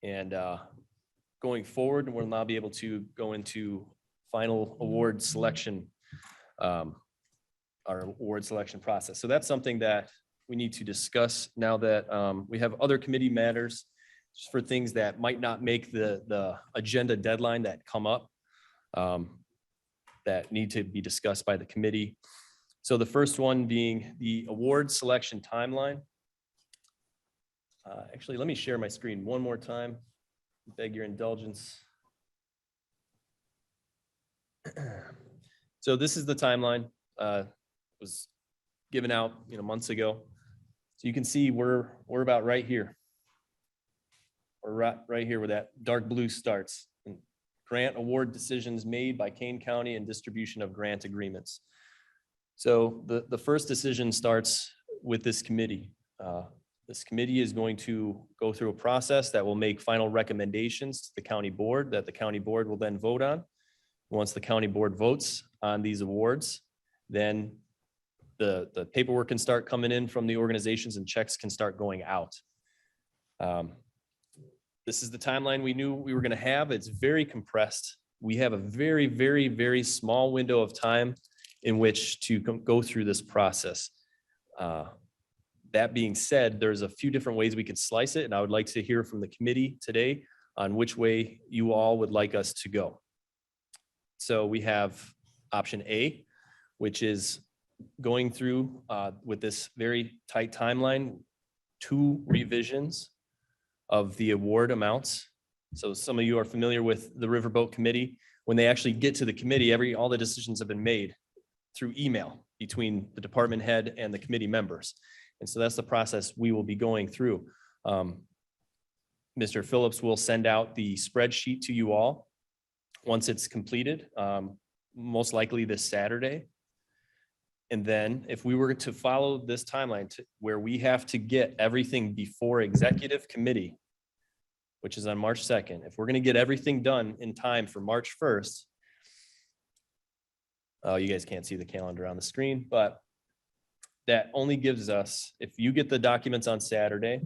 And going forward, we'll now be able to go into final award selection, our award selection process. So that's something that we need to discuss now that we have other committee matters just for things that might not make the agenda deadline that come up that need to be discussed by the committee. So the first one being the award selection timeline. Actually, let me share my screen one more time. Beg your indulgence. So this is the timeline. Was given out, months ago. So you can see we're about right here. We're right here where that dark blue starts. And grant award decisions made by Kane County and distribution of grant agreements. So the first decision starts with this committee. This committee is going to go through a process that will make final recommendations to the county board that the county board will then vote on. Once the county board votes on these awards, then the paperwork can start coming in from the organizations and checks can start going out. This is the timeline we knew we were going to have. It's very compressed. We have a very, very, very small window of time in which to go through this process. That being said, there's a few different ways we could slice it, and I would like to hear from the committee today on which way you all would like us to go. So we have option A, which is going through with this very tight timeline, 2 revisions of the award amounts. So some of you are familiar with the Riverboat Committee. When they actually get to the committee, all the decisions have been made through email between the department head and the committee members. And so that's the process we will be going through. Mr. Phillips will send out the spreadsheet to you all once it's completed, most likely this Saturday. And then if we were to follow this timeline where we have to get everything before executive committee, which is on March 2nd, if we're going to get everything done in time for March 1st, you guys can't see the calendar on the screen, but that only gives us, if you get the documents on Saturday,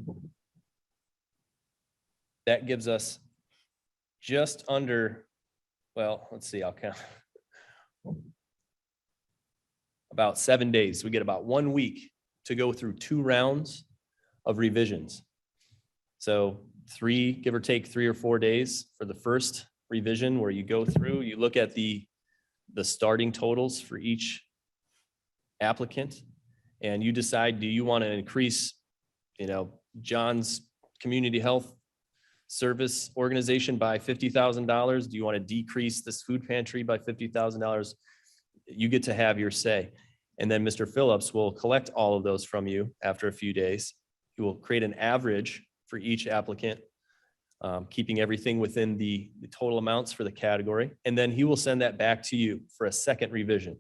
that gives us just under, well, let's see, I'll count. About 7 days. We get about 1 week to go through 2 rounds of revisions. So 3, give or take 3 or 4 days for the first revision where you go through, you look at the starting totals for each applicant and you decide, do you want to increase, John's community health service organization by $50,000? Do you want to decrease this food pantry by $50,000? You get to have your say. And then Mr. Phillips will collect all of those from you after a few days. He will create an average for each applicant, keeping everything within the total amounts for the category. And then he will send that back to you for a second revision.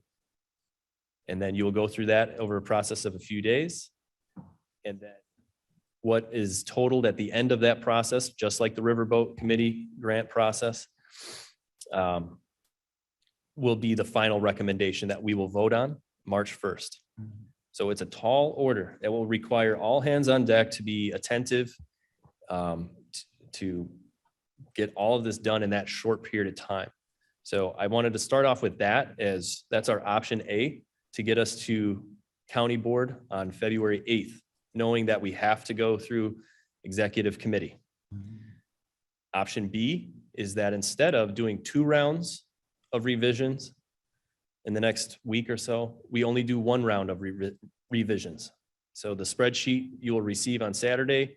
And then you will go through that over a process of a few days. And then what is totaled at the end of that process, just like the Riverboat Committee grant process, will be the final recommendation that we will vote on March 1st. So it's a tall order that will require all hands on deck to be attentive to get all of this done in that short period of time. So I wanted to start off with that, as that's our option A, to get us to county board on February 8th, knowing that we have to go through executive committee. Option B is that instead of doing 2 rounds of revisions in the next week or so, we only do 1 round of revisions. So the spreadsheet you will receive on Saturday,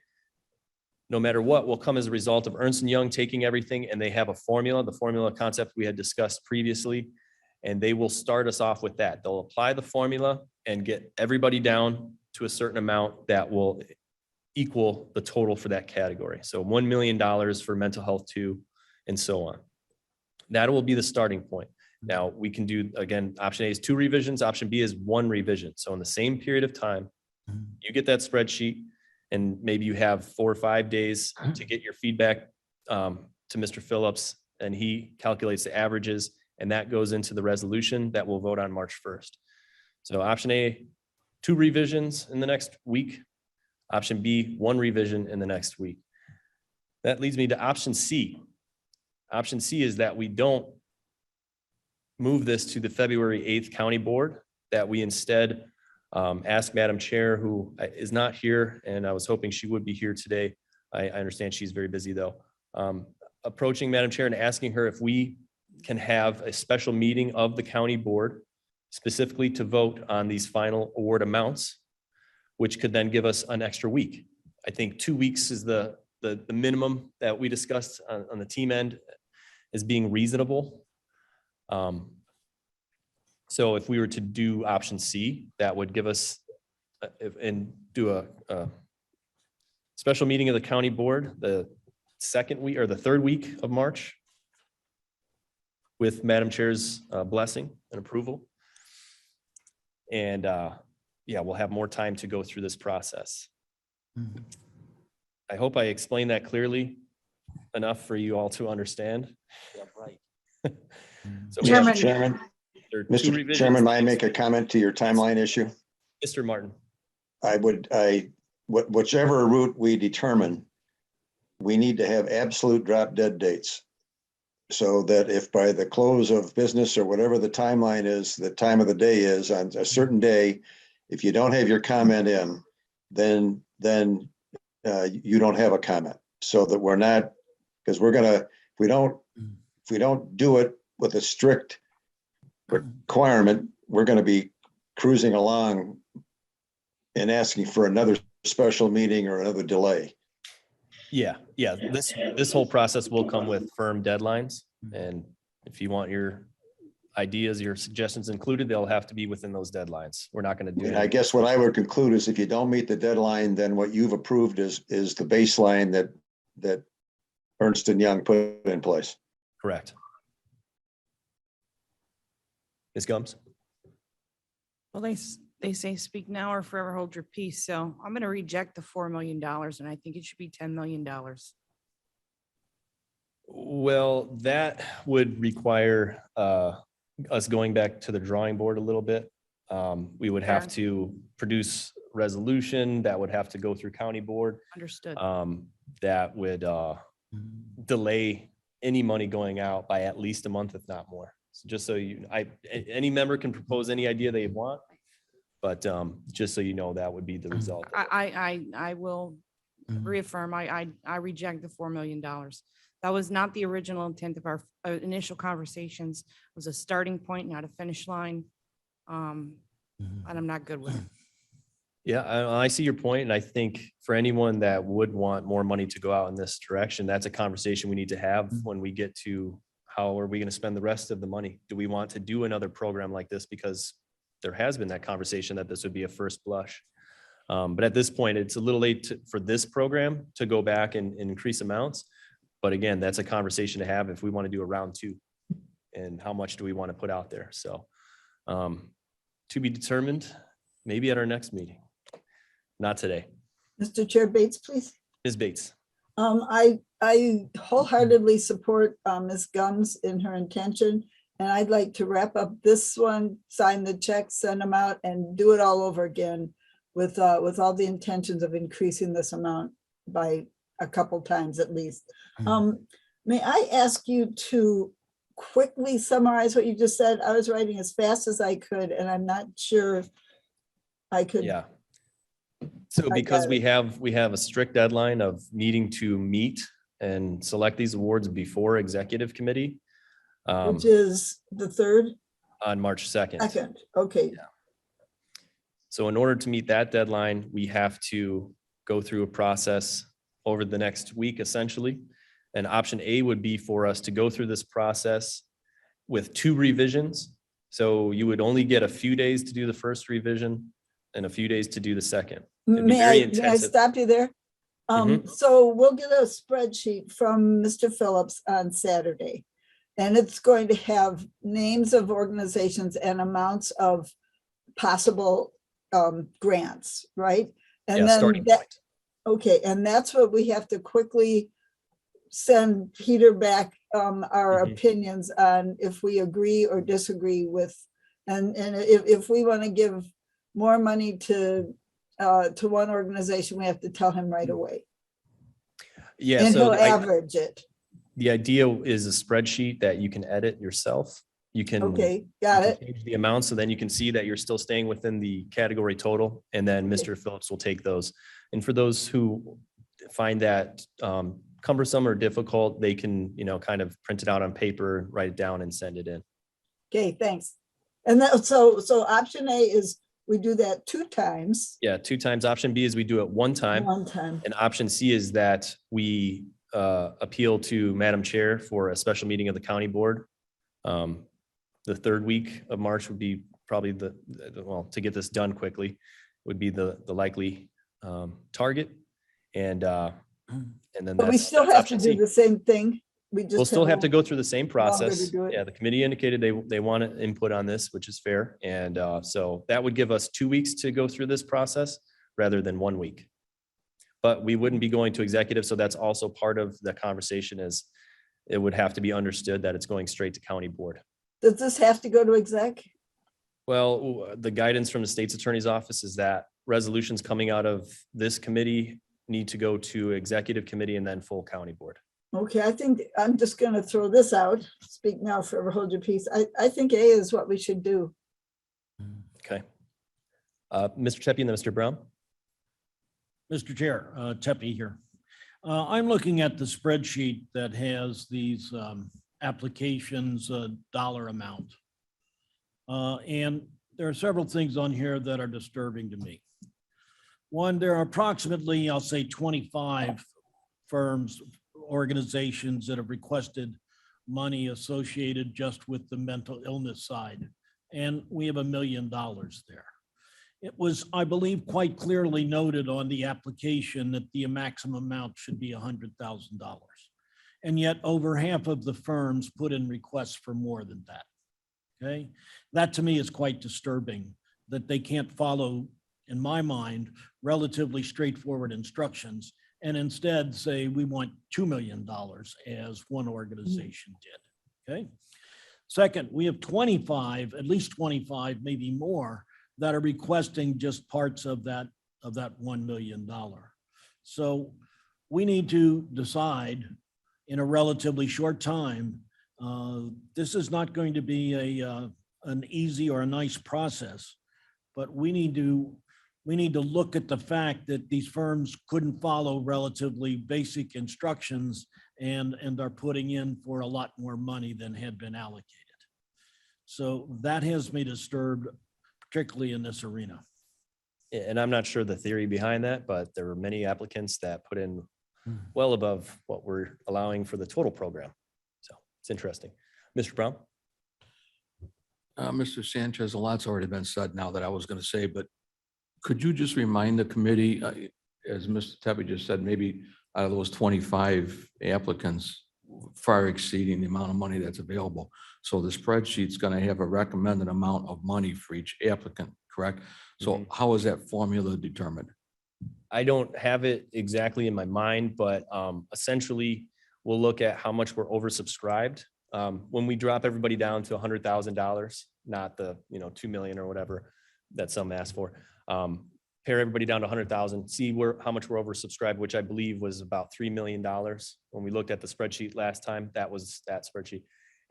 no matter what, will come as a result of Ernst & Young taking everything, and they have a formula, the formula concept we had discussed previously, and they will start us off with that. They'll apply the formula and get everybody down to a certain amount that will equal the total for that category. So $1 million for mental health 2, and so on. That will be the starting point. Now we can do, again, option A is 2 revisions. Option B is 1 revision. So in the same period of time, you get that spreadsheet and maybe you have 4 or 5 days to get your feedback to Mr. Phillips, and he calculates the averages, and that goes into the resolution that we'll vote on March 1st. So option A, 2 revisions in the next week. Option B, 1 revision in the next week. That leads me to option C. Option C is that we don't move this to the February 8th county board, that we instead Ask Madam Chair, who is not here, and I was hoping she would be here today. I understand she's very busy though. Approaching Madam Chair and asking her if we can have a special meeting of the county board specifically to vote on these final award amounts, which could then give us an extra week. I think 2 weeks is the minimum that we discussed on the team end as being reasonable. So if we were to do option C, that would give us and do a special meeting of the county board the second week or the third week of March with Madam Chair's blessing and approval. And yeah, we'll have more time to go through this process. I hope I explained that clearly enough for you all to understand. Yeah, right. So Mr. Chairman, there are two Mr. revisions. Chairman, may I make a comment to your timeline issue? Mr. Martin. Whichever route we determine, we need to have absolute drop dead dates. So that if by the close of business or whatever the timeline is, the time of the day is on a certain day, if you don't have your comment in, then you don't have a comment. So that we're not, because we're gonna, if we don't do it with a strict requirement, we're gonna be cruising along and asking for another special meeting or another delay. Yeah, this whole process will come with firm deadlines. And if you want your ideas, your suggestions included, they'll have to be within those deadlines. We're not going to do And it. I guess what I would conclude is if you don't meet the deadline, then what you've approved is the baseline that Ernst & Young put in place. Correct. Ms. Gums? Well, they say speak now or forever hold your peace. So I'm going to reject the $4 million and I think it should be $10 million. Well, that would require us going back to the drawing board a little bit. We would have Fair. to produce resolution that would have to go through county board. Understood. That would delay any money going out by at least a month, if not more. So just so any member can propose any idea they want, but just so you know, that would be the result. I will reaffirm, I reject the $4 million. That was not the original intent of our initial conversations. It was a starting point, not a finish line. And I'm not good with it. Yeah, I see your point, and I think for anyone that would want more money to go out in this direction, that's a conversation we need to have when we get to how are we going to spend the rest of the money? Do we want to do another program like this? Because there has been that conversation that this would be a first blush. But at this point, it's a little late for this program to go back and increase amounts. But again, that's a conversation to have if we want to do a round two. And how much do we want to put out there? So to be determined, maybe at our next meeting. Not today. Mr. Chair Bates, please. Ms. Bates. I wholeheartedly support Ms. Gums in her intention. And I'd like to wrap up this one, sign the check, send them out and do it all over again with all the intentions of increasing this amount by a couple times at least. May I ask you to quickly summarize what you just said? I was writing as fast as I could and I'm not sure I could. Yeah. So because we have a strict deadline of needing to meet and select these awards before executive committee. Which is the 3rd? On March 2nd. 2nd, okay. Yeah. So in order to meet that deadline, we have to go through a process over the next week, essentially. And option A would be for us to go through this process with 2 revisions. So you would only get a few days to do the first revision and a few days to do the second. It'd be very May I intensive. stop you there? So we'll get a spreadsheet from Mr. Phillips on Saturday. And it's going to have names of organizations and amounts of possible grants, right? And Yeah, then starting that, point. okay, and that's what we have to quickly send Peter back our opinions on if we agree or disagree with, and if we want to give more money to one organization, we have to tell him right away. Yeah, And so he'll average it. the idea is a spreadsheet that you can edit yourself. You can. Okay, got you it. can change the amount, so then you can see that you're still staying within the category total, and then Mr. Phillips will take those. And for those who find that cumbersome or difficult, they can, kind of print it out on paper, write it down and send it in. Okay, thanks. And that, so option A is we do that 2 times, Yeah, 2 times. Option B is we do it 1 time. 1 time. And option C is that we appeal to Madam Chair for a special meeting of the county board. The 3rd week of March would be probably well, to get this done quickly, would be the likely target. And then But we that's still have to option do C. the same thing. We'll still have to go through the same longer to process. do it. Yeah, the committee indicated they want input on this, which is fair. And so that would give us 2 weeks to go through this process rather than 1 week. But we wouldn't be going to executive, so that's also part of the conversation, is it would have to be understood that it's going straight to county board. Does this have to go to exec? Well, the guidance from the state's attorney's office is that resolutions coming out of this committee need to go to executive committee and then full county board. Okay, I think I'm just gonna throw this out. Speak now, forever hold your peace. I think A is what we should do. Okay. Mr. Tepe and then Mr. Brown. Mr. Chair, Tepe here. I'm looking at the spreadsheet that has these applications dollar amount. And there are several things on here that are disturbing to me. One, there are approximately, I'll say 25 firms, organizations that have requested money associated just with the mental illness side. And we have $1 million there. It was, I believe, quite clearly noted on the application that the maximum amount should be $100,000. And yet over half of the firms put in requests for more than that. Okay, that to me is quite disturbing, that they can't follow, in my mind, relatively straightforward instructions and instead say we want $2 million as one organization did. Okay. Second, we have 25, at least 25, maybe more, that are requesting just parts of that $1 million. So we need to decide in a relatively short time. This is not going to be an easy or a nice process, but we need to look at the fact that these firms couldn't follow relatively basic instructions and are putting in for a lot more money than had been allocated. So that has me disturbed, particularly in this arena. And I'm not sure the theory behind that, but there were many applicants that put in well above what we're allowing for the total program. So it's interesting. Mr. Brown? Mr. Sanchez, a lot's already been said now that I was going to say, but could you just remind the committee, as Mr. Tepe just said, maybe out of those 25 applicants, far exceeding the amount of money that's available. So the spreadsheet's going to have a recommended amount of money for each applicant, correct? So how is that formula determined? I don't have it exactly in my mind, but essentially we'll look at how much we're oversubscribed. When we drop everybody down to $100,000, not the 2 million or whatever that some asked for, pare everybody down to 100,000, see how much we're oversubscribed, which I believe was about $3 million. When we looked at the spreadsheet last time, that was that spreadsheet.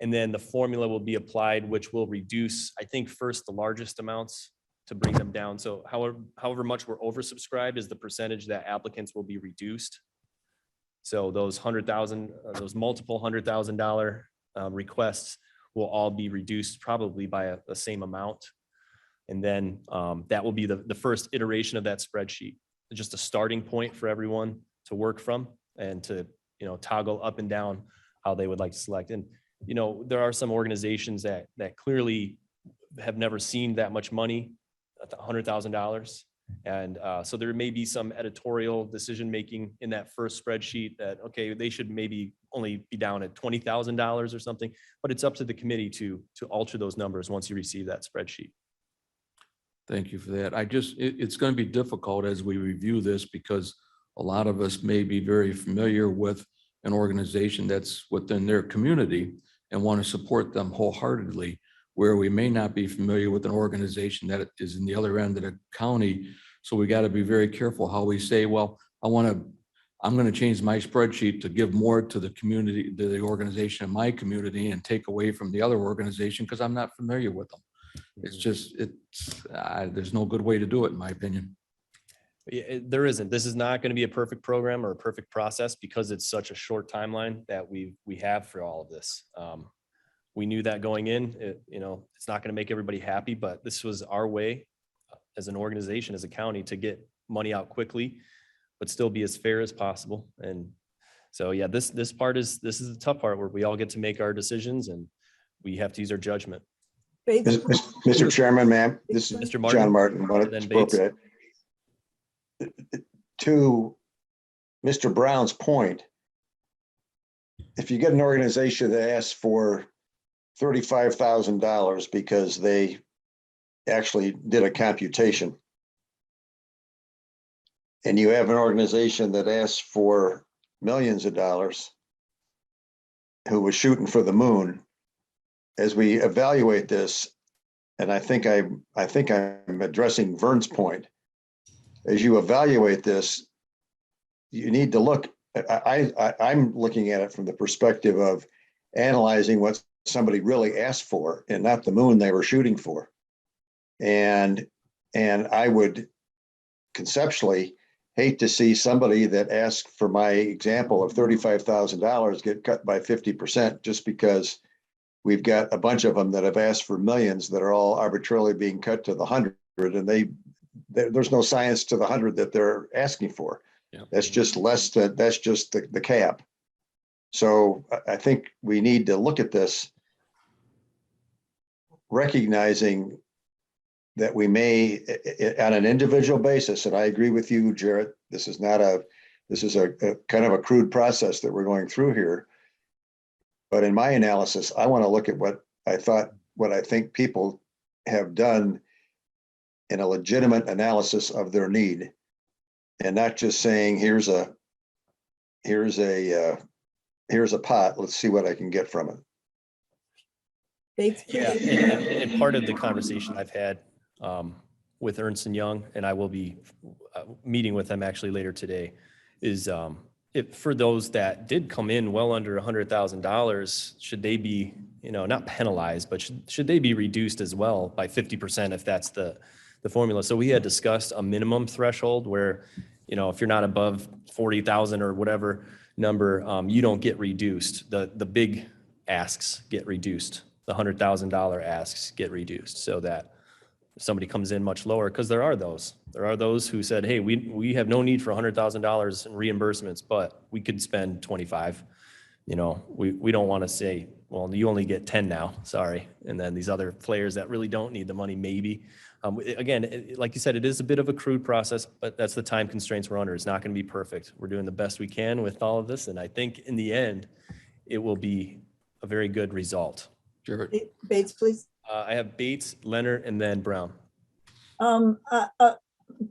And then the formula will be applied, which will reduce, I think, first the largest amounts to bring them down. So however much we're oversubscribed is the percentage that applicants will be reduced. So those those multiple $100,000 requests will all be reduced probably by the same amount. And then that will be the first iteration of that spreadsheet, just a starting point for everyone to work from and to toggle up and down how they would like to select. And there are some organizations that clearly have never seen that much money at $100,000. And so there may be some editorial decision making in that first spreadsheet that, okay, they should maybe only be down at $20,000 or something, but it's up to the committee to alter those numbers once you receive that spreadsheet. Thank you for that. It's going to be difficult as we review this because a lot of us may be very familiar with an organization that's within their community and want to support them wholeheartedly, where we may not be familiar with an organization that is in the other end of the county. So we got to be very careful how we say, well, I'm going to change my spreadsheet to give more to the community, to the organization in my community and take away from the other organization because I'm not familiar with them. It's just, there's no good way to do it, in my opinion. There isn't. This is not going to be a perfect program or a perfect process because it's such a short timeline that we have for all of this. We knew that going in, it's not going to make everybody happy, but this was our way as an organization, as a county, to get money out quickly, but still be as fair as possible. And so, yeah, this is the tough part where we all get to make our decisions and we have to use our judgment. Bates, Mr. Chairman, ma'am, this is Mr. Martin, John Martin. When then it's Bates. appropriate. To Mr. Brown's point, if you get an organization that asks for $35,000 because they actually did a computation, and you have an organization that asks for millions of dollars who was shooting for the moon, as we evaluate this, and I think I'm addressing Vern's point, as you evaluate this, you need to look, I'm looking at it from the perspective of analyzing what somebody really asked for and not the moon they were shooting for. And I would conceptually hate to see somebody that asked for my example of $35,000 get cut by 50% just because we've got a bunch of them that have asked for millions that are all arbitrarily being cut to the 100, and there's no science to the 100 that they're asking for. Yeah. That's just that's just the cap. So I think we need to look at this, recognizing that we may, on an individual basis, and I agree with you, Jarrett, this is a kind of a crude process that we're going through here. But in my analysis, I want to look at what I think people have done in a legitimate analysis of their need, and not just saying, here's a pot, let's see what I can get from it. Bates, Yeah, please. and part of the conversation I've had with Ernst & Young, and I will be meeting with them actually later today, is for those that did come in well under $100,000, should they be, not penalized, but should they be reduced as well by 50% if that's the formula? So we had discussed a minimum threshold where, if you're not above 40,000 or whatever number, you don't get reduced. The big asks get reduced. The $100,000 asks get reduced, so that if somebody comes in much lower, because there are those who said, hey, we have no need for $100,000 in reimbursements, but we could spend 25. We don't want to say, well, you only get 10 now, sorry. And then these other players that really don't need the money, maybe. Again, like you said, it is a bit of a crude process, but that's the time constraints we're under. It's not going to be perfect. We're doing the best we can with all of this. And I think in the end, it will be a very good result. Jarrett? Bates, please. I have Bates, Leonard, and then Brown. To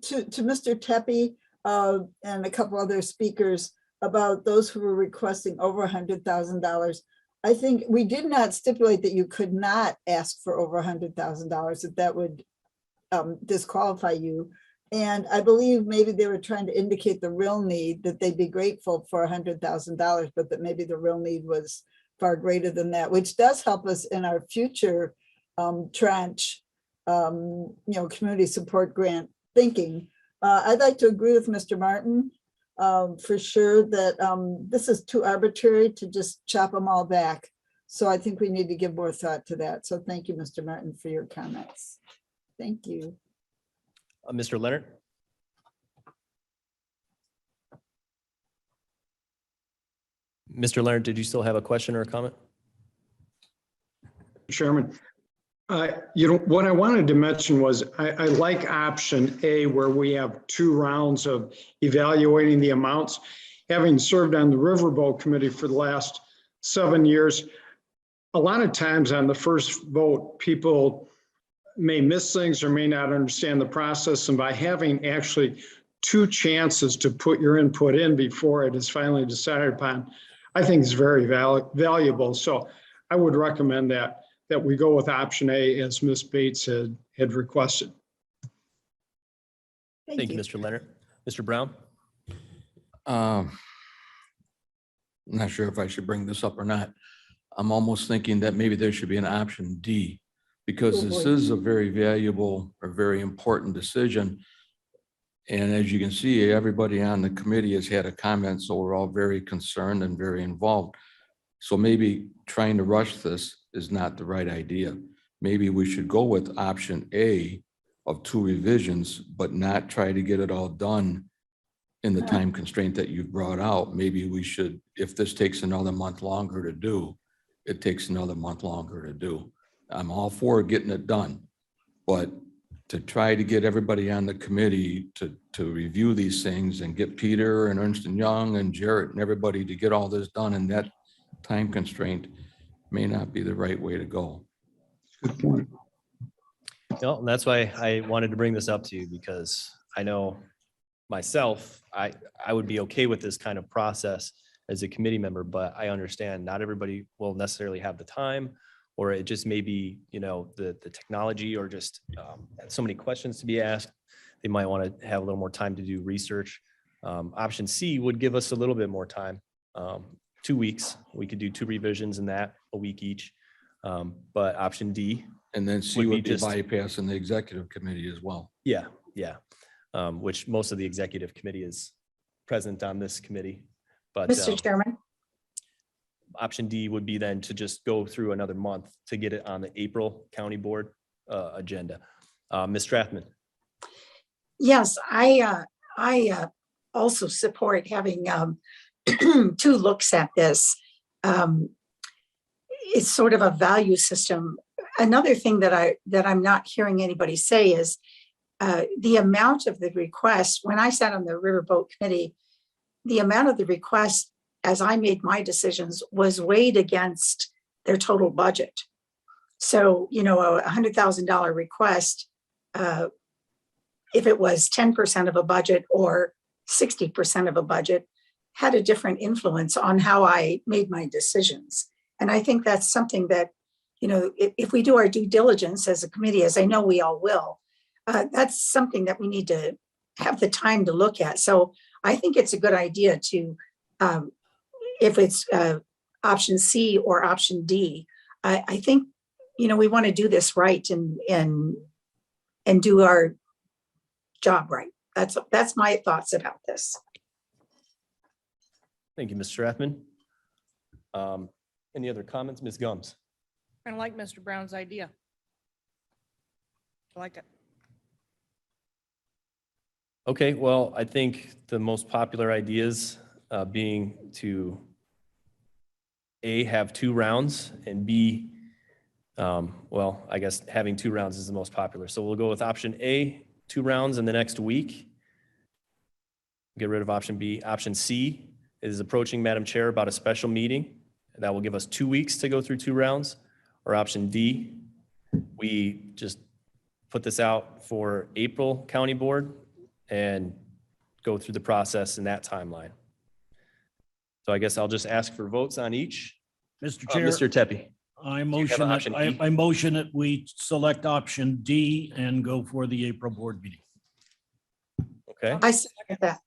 Mr. Tepe and a couple other speakers about those who were requesting over $100,000. I think we did not stipulate that you could not ask for over $100,000, that would disqualify you. And I believe maybe they were trying to indicate the real need, that they'd be grateful for $100,000, but that maybe the real need was far greater than that, which does help us in our future tranche, community support grant thinking. I'd like to agree with Mr. Martin for sure that this is too arbitrary to just chop them all back. So I think we need to give more thought to that. So thank you, Mr. Martin, for your comments. Thank you. Mr. Leonard? Mr. Leonard, did you still have a question or a comment? Chairman, what I wanted to mention was I like option A, where we have 2 rounds of evaluating the amounts. Having served on the Riverboat Committee for the last 7 years, a lot of times on the first vote, people may miss things or may not understand the process. And by having actually 2 chances to put your input in before it is finally decided upon, I think is very valuable. So I would recommend that we go with option A, as Ms. Bates had requested. Thank you, Mr. Leonard. Mr. Brown? I'm not sure if I should bring this up or not. I'm almost thinking that maybe there should be an option D, because Oh, this boy. is a very valuable or very important decision. And as you can see, everybody on the committee has had a comment, so we're all very concerned and very involved. So maybe trying to rush this is not the right idea. Maybe we should go with option A of 2 revisions, but not try to get it all done in the time constraint that you've brought out. Maybe we should, if this takes another month longer to do, it takes another month longer to do. I'm all for getting it done, but to try to get everybody on the committee to review these things and get Peter and Ernst & Young and Jarrett and everybody to get all this done in that time constraint may not be the right way to go. Good point. No, and that's why I wanted to bring this up to you, because I know myself, I would be okay with this kind of process as a committee member, but I understand not everybody will necessarily have the time, or it just may be, you know, the technology, or just so many questions to be asked. They might want to have a little more time to do research. Option C would give us a little bit more time. 2 weeks, we could do 2 revisions in that, a week each. But option D, And then see Would be what they just- bypass in the executive committee as well. yeah, which most of the executive committee is present on this committee. But Mr. Chairman, option D would be then to just go through another month to get it on the April county board agenda. Ms. Strathman. yes, I also support having 2 looks at this. It's sort of a value system. Another thing that I'm not hearing anybody say is the amount of the request. When I sat on the Riverboat Committee, the amount of the request as I made my decisions was weighed against their total budget. So, you know, a $100,000 request, if it was 10% of a budget or 60% of a budget, had a different influence on how I made my decisions. And I think that's something that, you know, if we do our due diligence as a committee, as I know we all will, that's something that we need to have the time to look at. So I think it's a good idea to, if it's option C or option D, I think, you know, we want to do this right and do our job right. That's my thoughts about this. Thank you, Ms. Strathman. Any other comments? Ms. Gums? Kind of like Mr. Brown's idea. I like it. Okay, well, I think the most popular ideas being to A, have 2 rounds, and B, well, I guess having 2 rounds is the most popular. So we'll go with option A, 2 rounds in the next week. Get rid of option B. Option C is approaching Madam Chair about a special meeting. That will give us 2 weeks to go through 2 rounds. Or option D, we just put this out for April County Board and go through the process in that timeline. So I guess I'll just ask for votes on each. Mr. Chair. Mr. Tepe. I motion, option E? I motion that we select option D and go for the April board meeting. Okay, I second that.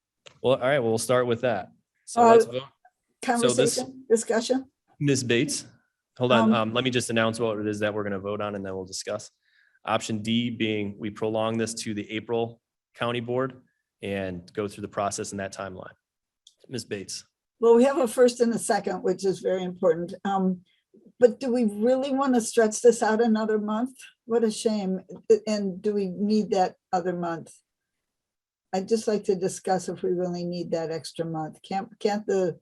well, all right, well, we'll start with that. So let's vote. Conversation, discussion? Ms. Bates, hold on. Let me just announce what it is that we're going to vote on, and then we'll discuss. Option D being we prolong this to the April County Board and go through the process in that timeline. Ms. Bates. Well, we have a first and a second, which is very important. But do we really want to stretch this out another month? What a shame. And do we need that other month? I'd just like to discuss if we really need that extra month. Can't the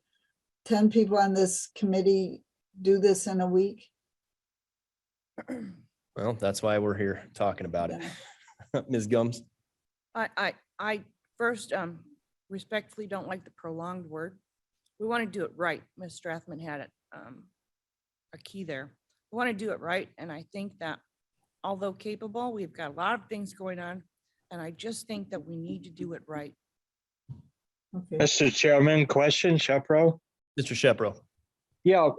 10 people on this committee do this in a week? Well, that's why we're here talking about it. Ms. Gums. I first respectfully don't like the prolonged word. We want to do it right. Ms. Strathman had it, a key there. We want to do it right. And I think that although capable, we've got a lot of things going on. And I just think that we need to do it right. Okay. Mr. Chairman, question, Shepro? Mr. Shepro. Yeah,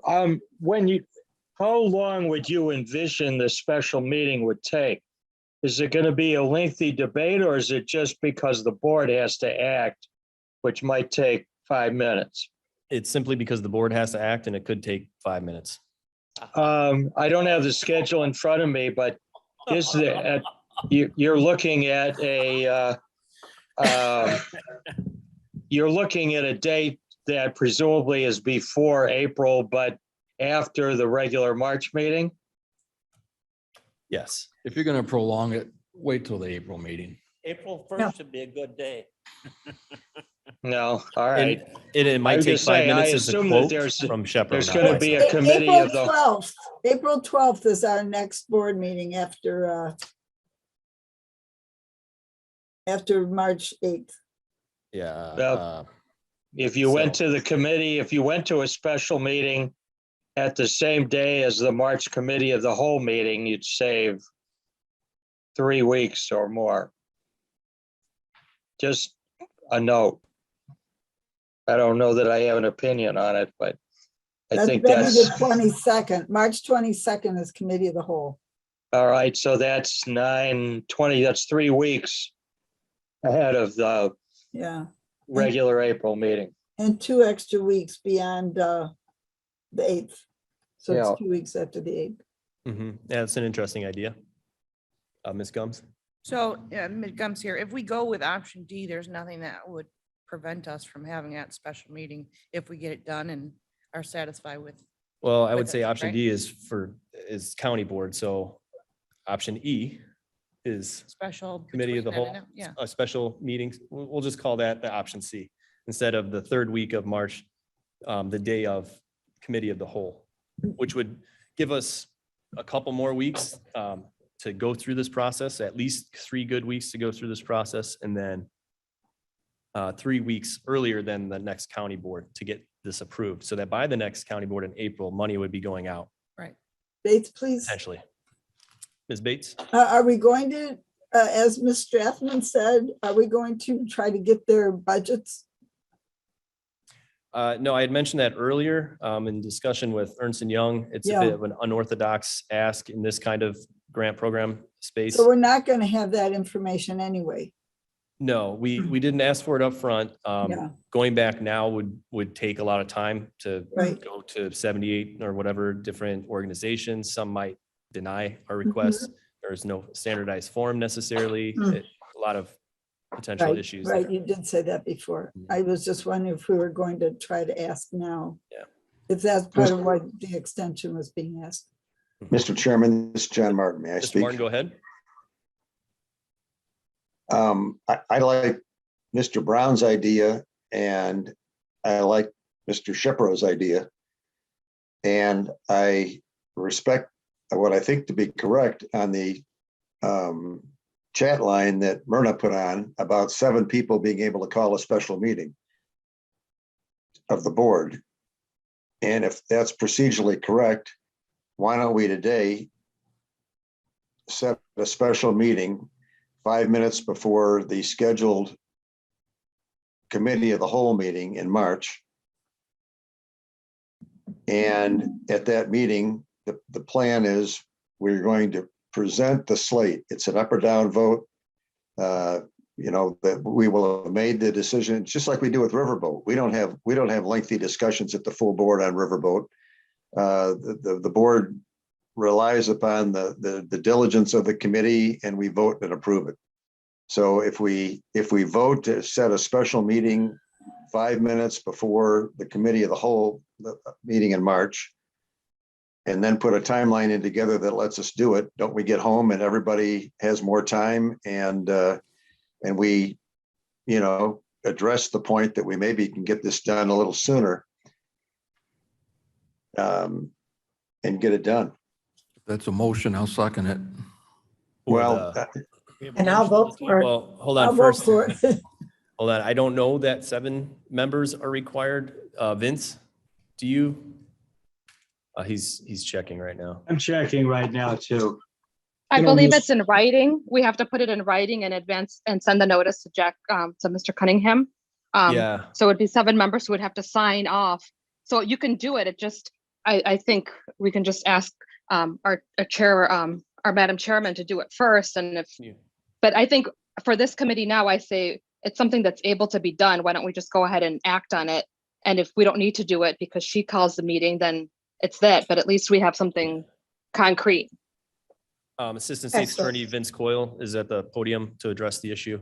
how long would you envision the special meeting would take? Is it going to be a lengthy debate, or is it just because the board has to act, which might take 5 minutes? It's simply because the board has to act and it could take 5 minutes. I don't have the schedule in front of me, but is there, you're looking at you're looking at a date that presumably is before April, but after the regular March meeting? Yes. If you're going to prolong it, wait till the April meeting. April No. 1st would be a good day. No, all right. And it I might was take just 5 saying, I minutes as a assume that quote there's from Shepherd. there's not gonna be a myself. committee April of the, 12th. April 12th is our next board meeting after March 8th. Yeah. Well, if you went to the committee, if you went to a special meeting at the same day as the March committee of the whole meeting, you'd save 3 weeks or more. Just a note. I don't know that I have an opinion on it, but I think That'd be the that's, 22nd. March 22nd is committee of the whole. all right, so that's 9/20, that's 3 weeks ahead of the Yeah. regular April meeting. And 2 extra weeks beyond the 8th. So Yeah. it's 2 weeks after the 8th. Yeah, it's an interesting idea. Ms. Gums? So, Ms. Gums here, if we go with option D, there's nothing that would prevent us from having that special meeting if we get it done and are satisfied with. Well, I would With say it, option right? D is county board. So option E is Special. committee of the between whole, then and now. Yeah. a special meeting. We'll just call that the option C instead of the third week of March, the day of committee of the whole, which would give us a couple more weeks to go through this process, at least 3 good weeks to go through this process, and then 3 weeks earlier than the next county board to get this approved, so that by the next county board in April, money would be going out Right. Bates, please. potentially. Ms. Bates? Are we going to, as Ms. Strathman said, are we going to try to get their budgets? No, I had mentioned that earlier in discussion with Ernst and Young. It's a Yeah. bit of an unorthodox ask in this kind of grant program space. So we're not going to have that information anyway. No, we didn't ask for it up front. Yeah. Going back now would take a lot of time to Right. go to 78 or whatever different organizations. Some might deny our requests. There's no standardized form necessarily. A lot of potential Right, issues right. there. You did say that before. I was just wondering if we were going to try to ask now. Yeah. If that's part of what the extension was being asked. Mr. Chairman, this is John Martin. May I Mr. speak? Martin, go ahead. I like Mr. Brown's idea and I like Mr. Shepherd's idea. And I respect what I think to be correct on the chat line that Myrna put on about 7 people being able to call a special meeting of the board. And if that's procedurally correct, why don't we today set a special meeting 5 minutes before the scheduled committee of the whole meeting in March? And at that meeting, the plan is we're going to present the slate. It's an up or down vote. That we will have made the decision, just like we do with Riverboat. We don't have lengthy discussions at the full board on Riverboat. The board relies upon the diligence of the committee and we vote and approve it. So if we vote to set a special meeting 5 minutes before the committee of the whole meeting in March, and then put a timeline in together that lets us do it, don't we get home and everybody has more time and we, address the point that we maybe can get this done a little sooner and get it done. That's a motion. I'll second it. Well, And I'll vote for it. Well, hold I'll on vote first. for it. Hold on. I don't know that 7 members are required. Vince, do you? He's checking right now. I'm checking right now too. I You know, believe Miss- it's in writing. We have to put it in writing in advance and send the notice to to Mr. Cunningham. Yeah. So it'd be 7 members who would have to sign off. So you can do it. It just, I think we can just ask our chair, our Madam Chairman to do it first. And Yeah. but I think for this committee now, I say it's something that's able to be done. Why don't we just go ahead and act on it? And if we don't need to do it because she calls the meeting, then it's that, but at least we have something concrete. Assistant State's Excellent. Attorney Vince Coyle is at the podium to address the issue.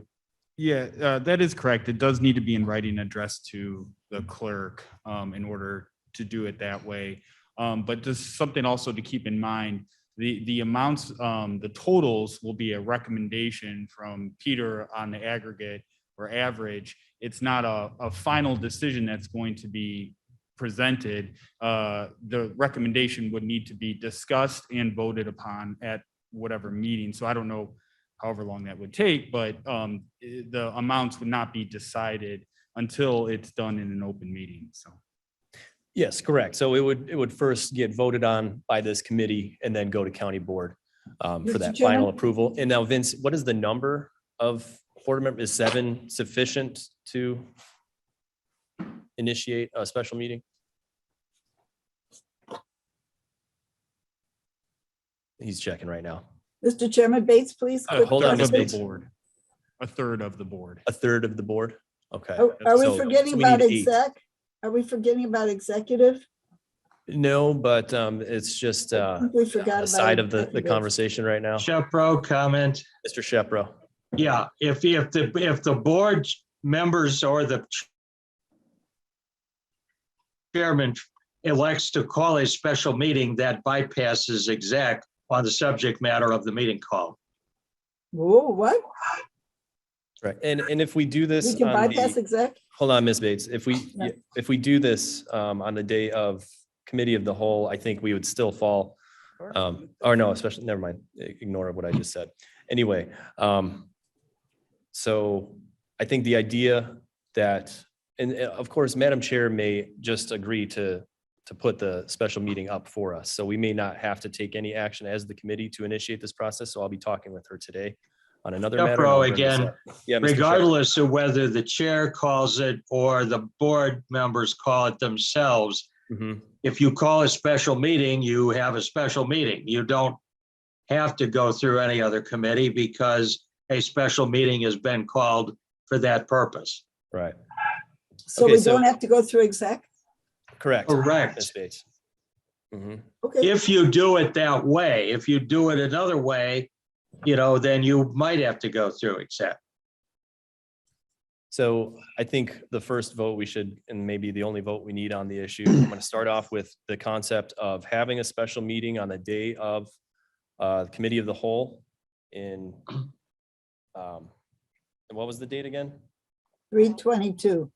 Yeah, that is correct. It does need to be in writing addressed to the clerk in order to do it that way. But just something also to keep in mind, the amounts, the totals will be a recommendation from Peter on the aggregate or average. It's not a final decision that's going to be presented. The recommendation would need to be discussed and voted upon at whatever meeting. So I don't know however long that would take, but the amounts would not be decided until it's done in an open meeting, so. Yes, correct. So it would first get voted on by this committee and then go to county board for Mr. that Chairman? final approval. And now Vince, what is the number of board members? Is 7 sufficient to initiate a special meeting? He's checking right now. Mr. Chairman, Bates, please. quick Hold on, Ms. question. Bates. A third of the board. A third of the board? Okay. Are we So- forgetting so we about need 8. exec? Are we forgetting about executive? No, but it's just I think we forgot about side of the executive. conversation right now. Shepro, comment. Mr. Shepro. Yeah, if the board members or the chairman elects to call a special meeting, that bypasses exec on the subject matter of the meeting call. Whoa, what? Right. And if we do this We can on bypass the, exec? hold on, Ms. Bates, if Yeah. we do this on the day of committee of the whole, I think we would still fall. Or no, especially, never mind, ignore what I just said. Anyway, so I think the idea that, and of course, Madam Chair may just agree to put the special meeting up for us. So we may not have to take any action as the committee to initiate this process. So I'll be talking with her today on another matter. and I'll Shepro, bring this again, up. Yeah, Mr. Shepro. regardless of whether the chair calls it or the board members call it themselves, Mhm. if you call a special meeting, you have a special meeting. You don't have to go through any other committee because a special meeting has been called for that purpose. Right. So Okay, we so- don't have to go through exec? Correct. Correct. Ms. Bates. Mhm. Okay, If you do it that way, if you do it another way, then you might have to go through exec. So I think the first vote we should, and maybe the only vote we need on the issue, I'm going to start off with the concept of having a special meeting on the day of committee of the whole in, and what was the date again? 3/22,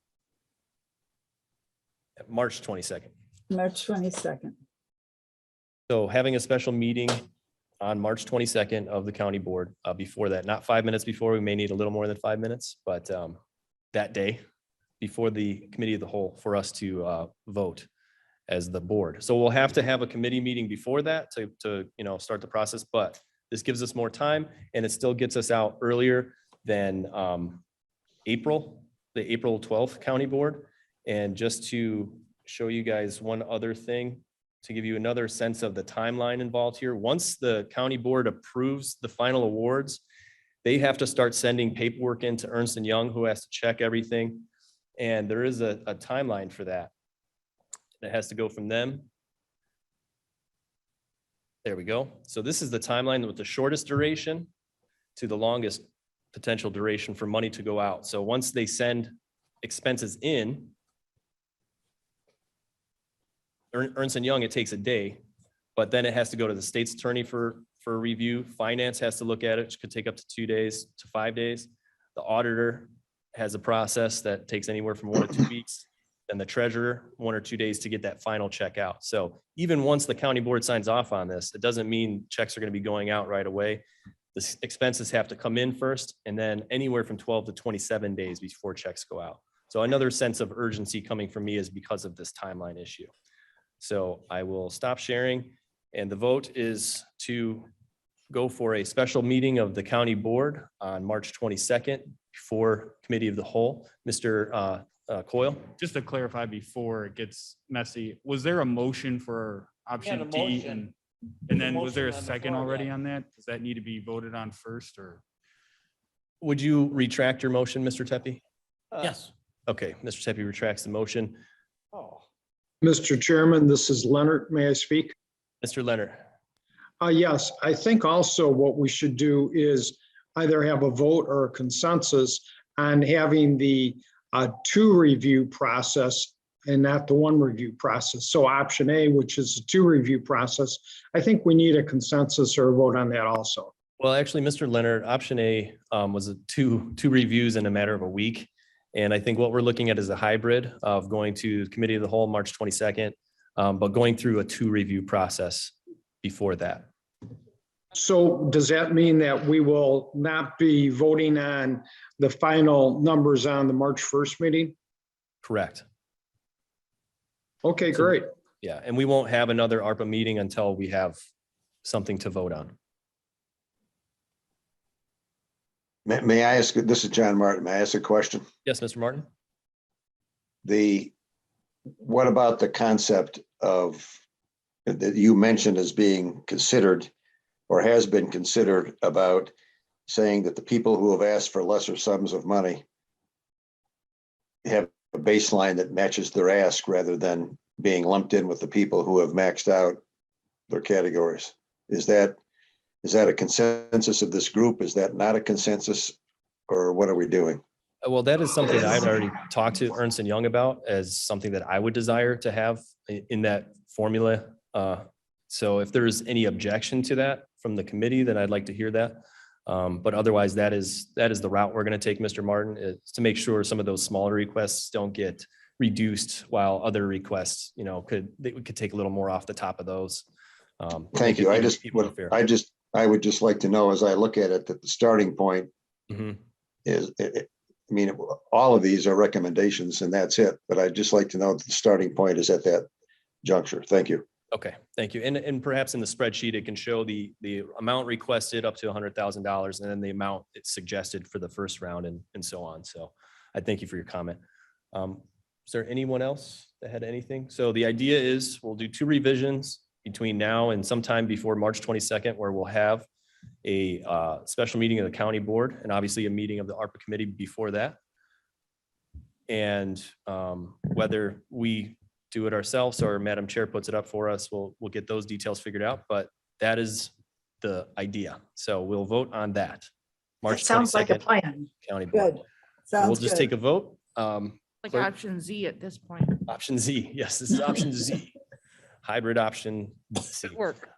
March 22nd. March 22nd. So having a special meeting on March 22nd of the county board, before that, not 5 minutes before, we may need a little more than 5 minutes, but that day before the committee of the whole for us to vote as the board. So we'll have to have a committee meeting before that to start the process, but this gives us more time and it still gets us out earlier than the April 12th county board. And just to show you guys one other thing, to give you another sense of the timeline involved here, once the county board approves the final awards, they have to start sending paperwork into Ernst & Young, who has to check everything. And there is a timeline for that. It has to go from them. There we go. So this is the timeline with the shortest duration to the longest potential duration for money to go out. So once they send expenses in, Ernst & Young, it takes a day, but then it has to go to the state's attorney for review. Finance has to look at it, which could take up to 2 days to 5 days. The auditor has a process that takes anywhere from 1 to 2 weeks. Then the treasurer, 1 or 2 days to get that final check out. So even once the county board signs off on this, it doesn't mean checks are going to be going out right away. The expenses have to come in first, and then anywhere from 12 to 27 days before checks go out. So another sense of urgency coming from me is because of this timeline issue. So I will stop sharing, and the vote is to go for a special meeting of the county board on March 22nd before committee of the whole. Mr. Coyle? Just to clarify before it gets messy, was there a motion for option the D? motion. And then was there a motion on the second floor, already yeah. on that? Does that need to be voted on first or? Would you retract your motion, Mr. Tepe? Yes. Okay, Mr. Tepe retracts the motion. Oh, Mr. Chairman, this is Leonard. May I speak? Mr. Leonard, Yes, I think also what we should do is either have a vote or a consensus on having the two review process and not the one review process. So option A, which is a two review process, I think we need a consensus or a vote on that also. well, actually, Mr. Leonard, option A was two reviews in a matter of a week. And I think what we're looking at is a hybrid of going to committee of the whole March 22nd, but going through a two review process before that. So does that mean that we will not be voting on the final numbers on the March 1st meeting? Correct. Okay, So- great. Yeah, and we won't have another ARPA meeting until we have something to vote on. May I ask, this is John Martin, may I ask a question? Yes, Mr. Martin? What about the concept of, that you mentioned as being considered or has been considered about saying that the people who have asked for lesser sums of money have a baseline that matches their ask rather than being lumped in with the people who have maxed out their categories? Is that a consensus of this group? Is that not a consensus? Or what are we doing? Well, that is something that I'd already talked to Ernst & Young about as something that I would desire to have in that formula. So if there's any objection to that from the committee, then I'd like to hear that. But otherwise, that is the route we're going to take, Mr. Martin, is to make sure some of those smaller requests don't get reduced while other requests, we could take a little more off the top of those. Thank you. I would just like to know, as I look at it, that the starting point is, all of these are recommendations and that's it. But I'd just like to know that the starting point is at that juncture. Thank you. Okay, thank you. And perhaps in the spreadsheet, it can show the amount requested up to $100,000 and then the amount it's suggested for the first round and so on. So I thank you for your comment. Is there anyone else that had anything? So the idea is we'll do two revisions between now and sometime before March 22nd, where we'll have a special meeting of the county board and obviously a meeting of the ARPA committee before that. And whether we do it ourselves or Madam Chair puts it up for us, we'll get those details figured out, but that is the idea. So we'll vote on that. March 22nd. Sounds like a plan. County board. Good. We'll Sounds just good. take a vote. Like Clerk? option Z at this point. Option Z. Yes, this is option Z. Hybrid option C. Work.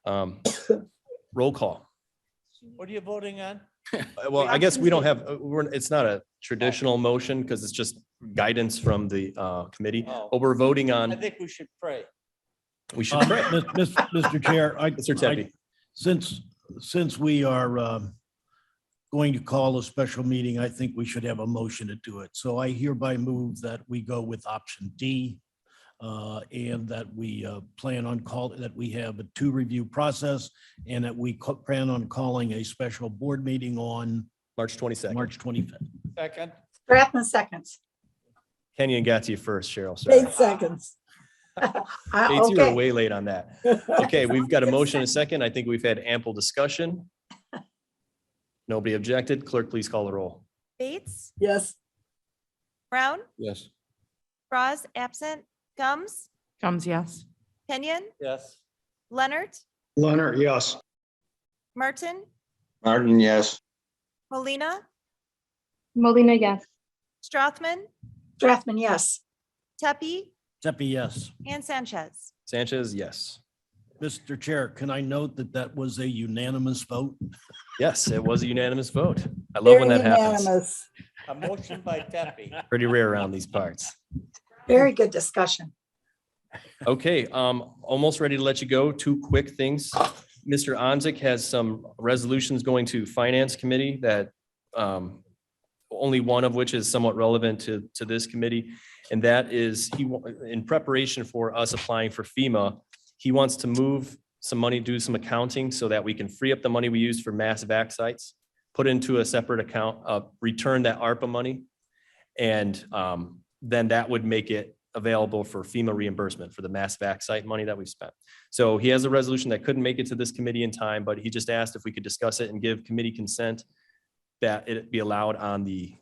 Roll call. what are you voting on? Well, I guess we don't have, it's not a traditional motion because it's just guidance from the committee, Oh. but we're voting I on, think we should pray. we should pray. Mr. Chair, Mr. Tepe. Since we are going to call a special meeting, I think we should have a motion to do it. So I hereby move that we go with option D, and that we plan on that we have a two review process and that we plan on calling a special board meeting on March 22nd. March 25th. Second, Stratton seconds. Kenyon got to you first, Cheryl. Sorry. 8 seconds. Bates, you were Okay. way late on that. Okay, we've got a motion and a second. I think we've had ample discussion. Nobody objected. Clerk, please call the roll. Bates, Yes. Brown, Yes. Bras, absent, Gums, Comes, yes. Kenyon, yes. Leonard, Leonard, yes. Martin, Martin, yes. Molina, Molina, yes. Strothman, Strathman, yes. Tepe, Tepe, yes. and Sanchez. Sanchez, yes. Mr. Chair, can I note that that was a unanimous vote? Yes, it was a unanimous vote. I love when Very that happens. unanimous. A motion by Tepe. Pretty rare around these parts. Very good discussion. Okay, almost ready to let you go. Two quick things. Mr. Onzik has some resolutions going to Finance Committee that only one of which is somewhat relevant to this committee. And that is in preparation for us applying for FEMA, he wants to move some money, do some accounting so that we can free up the money we use for mass vac sites, put into a separate account, return that ARPA money. And then that would make it available for FEMA reimbursement for the mass vac site money that we've spent. So he has a resolution that couldn't make it to this committee in time, but he just asked if we could discuss it and give committee consent that it be allowed on the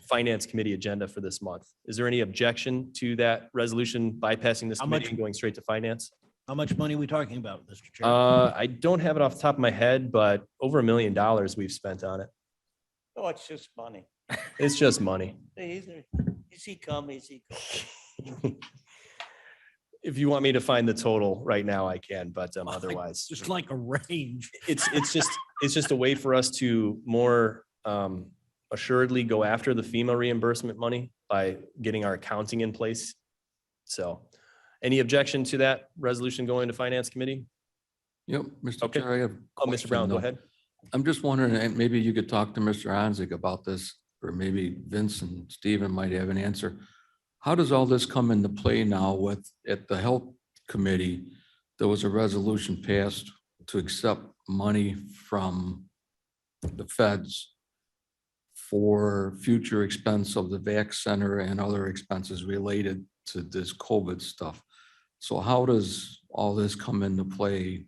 Finance Committee agenda for this month. Is there any objection to that resolution bypassing this How committee much- and going straight to finance? How much money are we talking about, Mr. Chair? I don't have it off the top of my head, but over $1 million we've spent on it. Oh, it's just money. It's just money. Easy come, easy go. If you want me to find the total right now, I can, but otherwise. Just like a range. It's just a way for us to more assuredly go after the FEMA reimbursement money by getting our accounting in place. So any objection to that resolution going to Finance Committee? Yep, Mr. Okay. Chair, I have. a Oh, Mr. question, Brown, go though. ahead. I'm just wondering, and maybe you could talk to Mr. Anzick about this, or maybe Vince and Stephen might have an answer. How does all this come into play now with, at the Health Committee, there was a resolution passed to accept money from the feds for future expense of the VAC center and other expenses related to this COVID stuff. So how does all this come into play?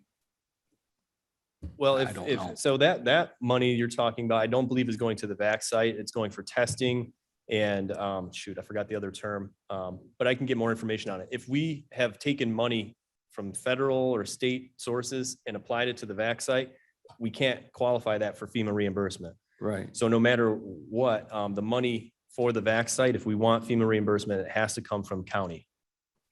Well, I don't know. so that money you're talking about, I don't believe is going to the VAC site. It's going for testing and shoot, I forgot the other term. But I can get more information on it. If we have taken money from federal or state sources and applied it to the VAC site, we can't qualify that for FEMA reimbursement. Right. So no matter what, the money for the VAC site, if we want FEMA reimbursement, it has to come from county.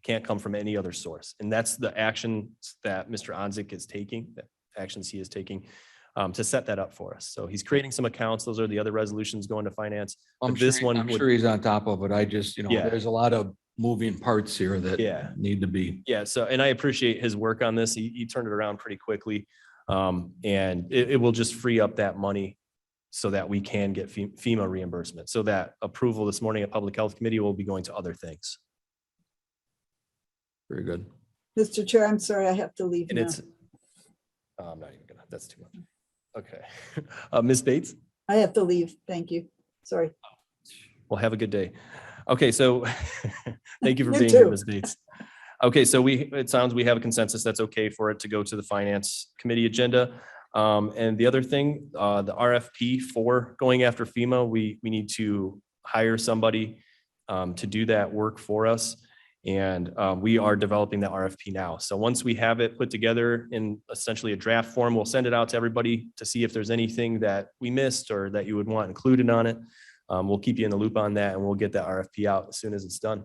Can't come from any other source. And that's the actions that Mr. Anzick is taking, the actions he is taking to set that up for us. So he's creating some accounts. Those are the other resolutions going to finance. I'm But sure, this one I'm would- sure he's on top of it. I just, Yeah. there's a lot of moving parts here that Yeah. need to be. Yeah, so, and I appreciate his work on this. He turned it around pretty quickly. And it will just free up that money so that we can get FEMA reimbursement. So that approval this morning at Public Health Committee will be going to other things. Very good. Mr. Chair, I'm sorry, I have to leave And now. it's, I'm not even gonna, that's too much. Okay. Ms. Bates? I have to leave. Thank you. Sorry. Well, have a good day. Okay, so thank you for You being here, too. Ms. Bates. Okay, so it sounds we have a consensus that's okay for it to go to the Finance Committee agenda. And the other thing, the RFP for going after FEMA, we need to hire somebody to do that work for us. And we are developing the RFP now. So once we have it put together in essentially a draft form, we'll send it out to everybody to see if there's anything that we missed or that you would want included on it. We'll keep you in the loop on that and we'll get that RFP out as soon as it's done.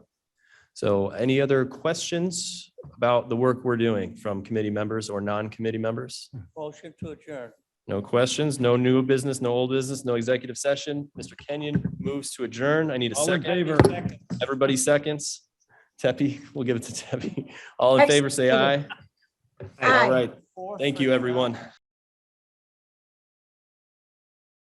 So any other questions about the work we're doing from committee members or non-committee members? Motion to adjourn. No questions, no new business, no old business, no executive session. Mr. Kenyon moves to adjourn. I need a All in second. favor? Everybody seconds. Teppy, we'll give it to Teppy. All in favor, say aye. All right. Thank you, everyone.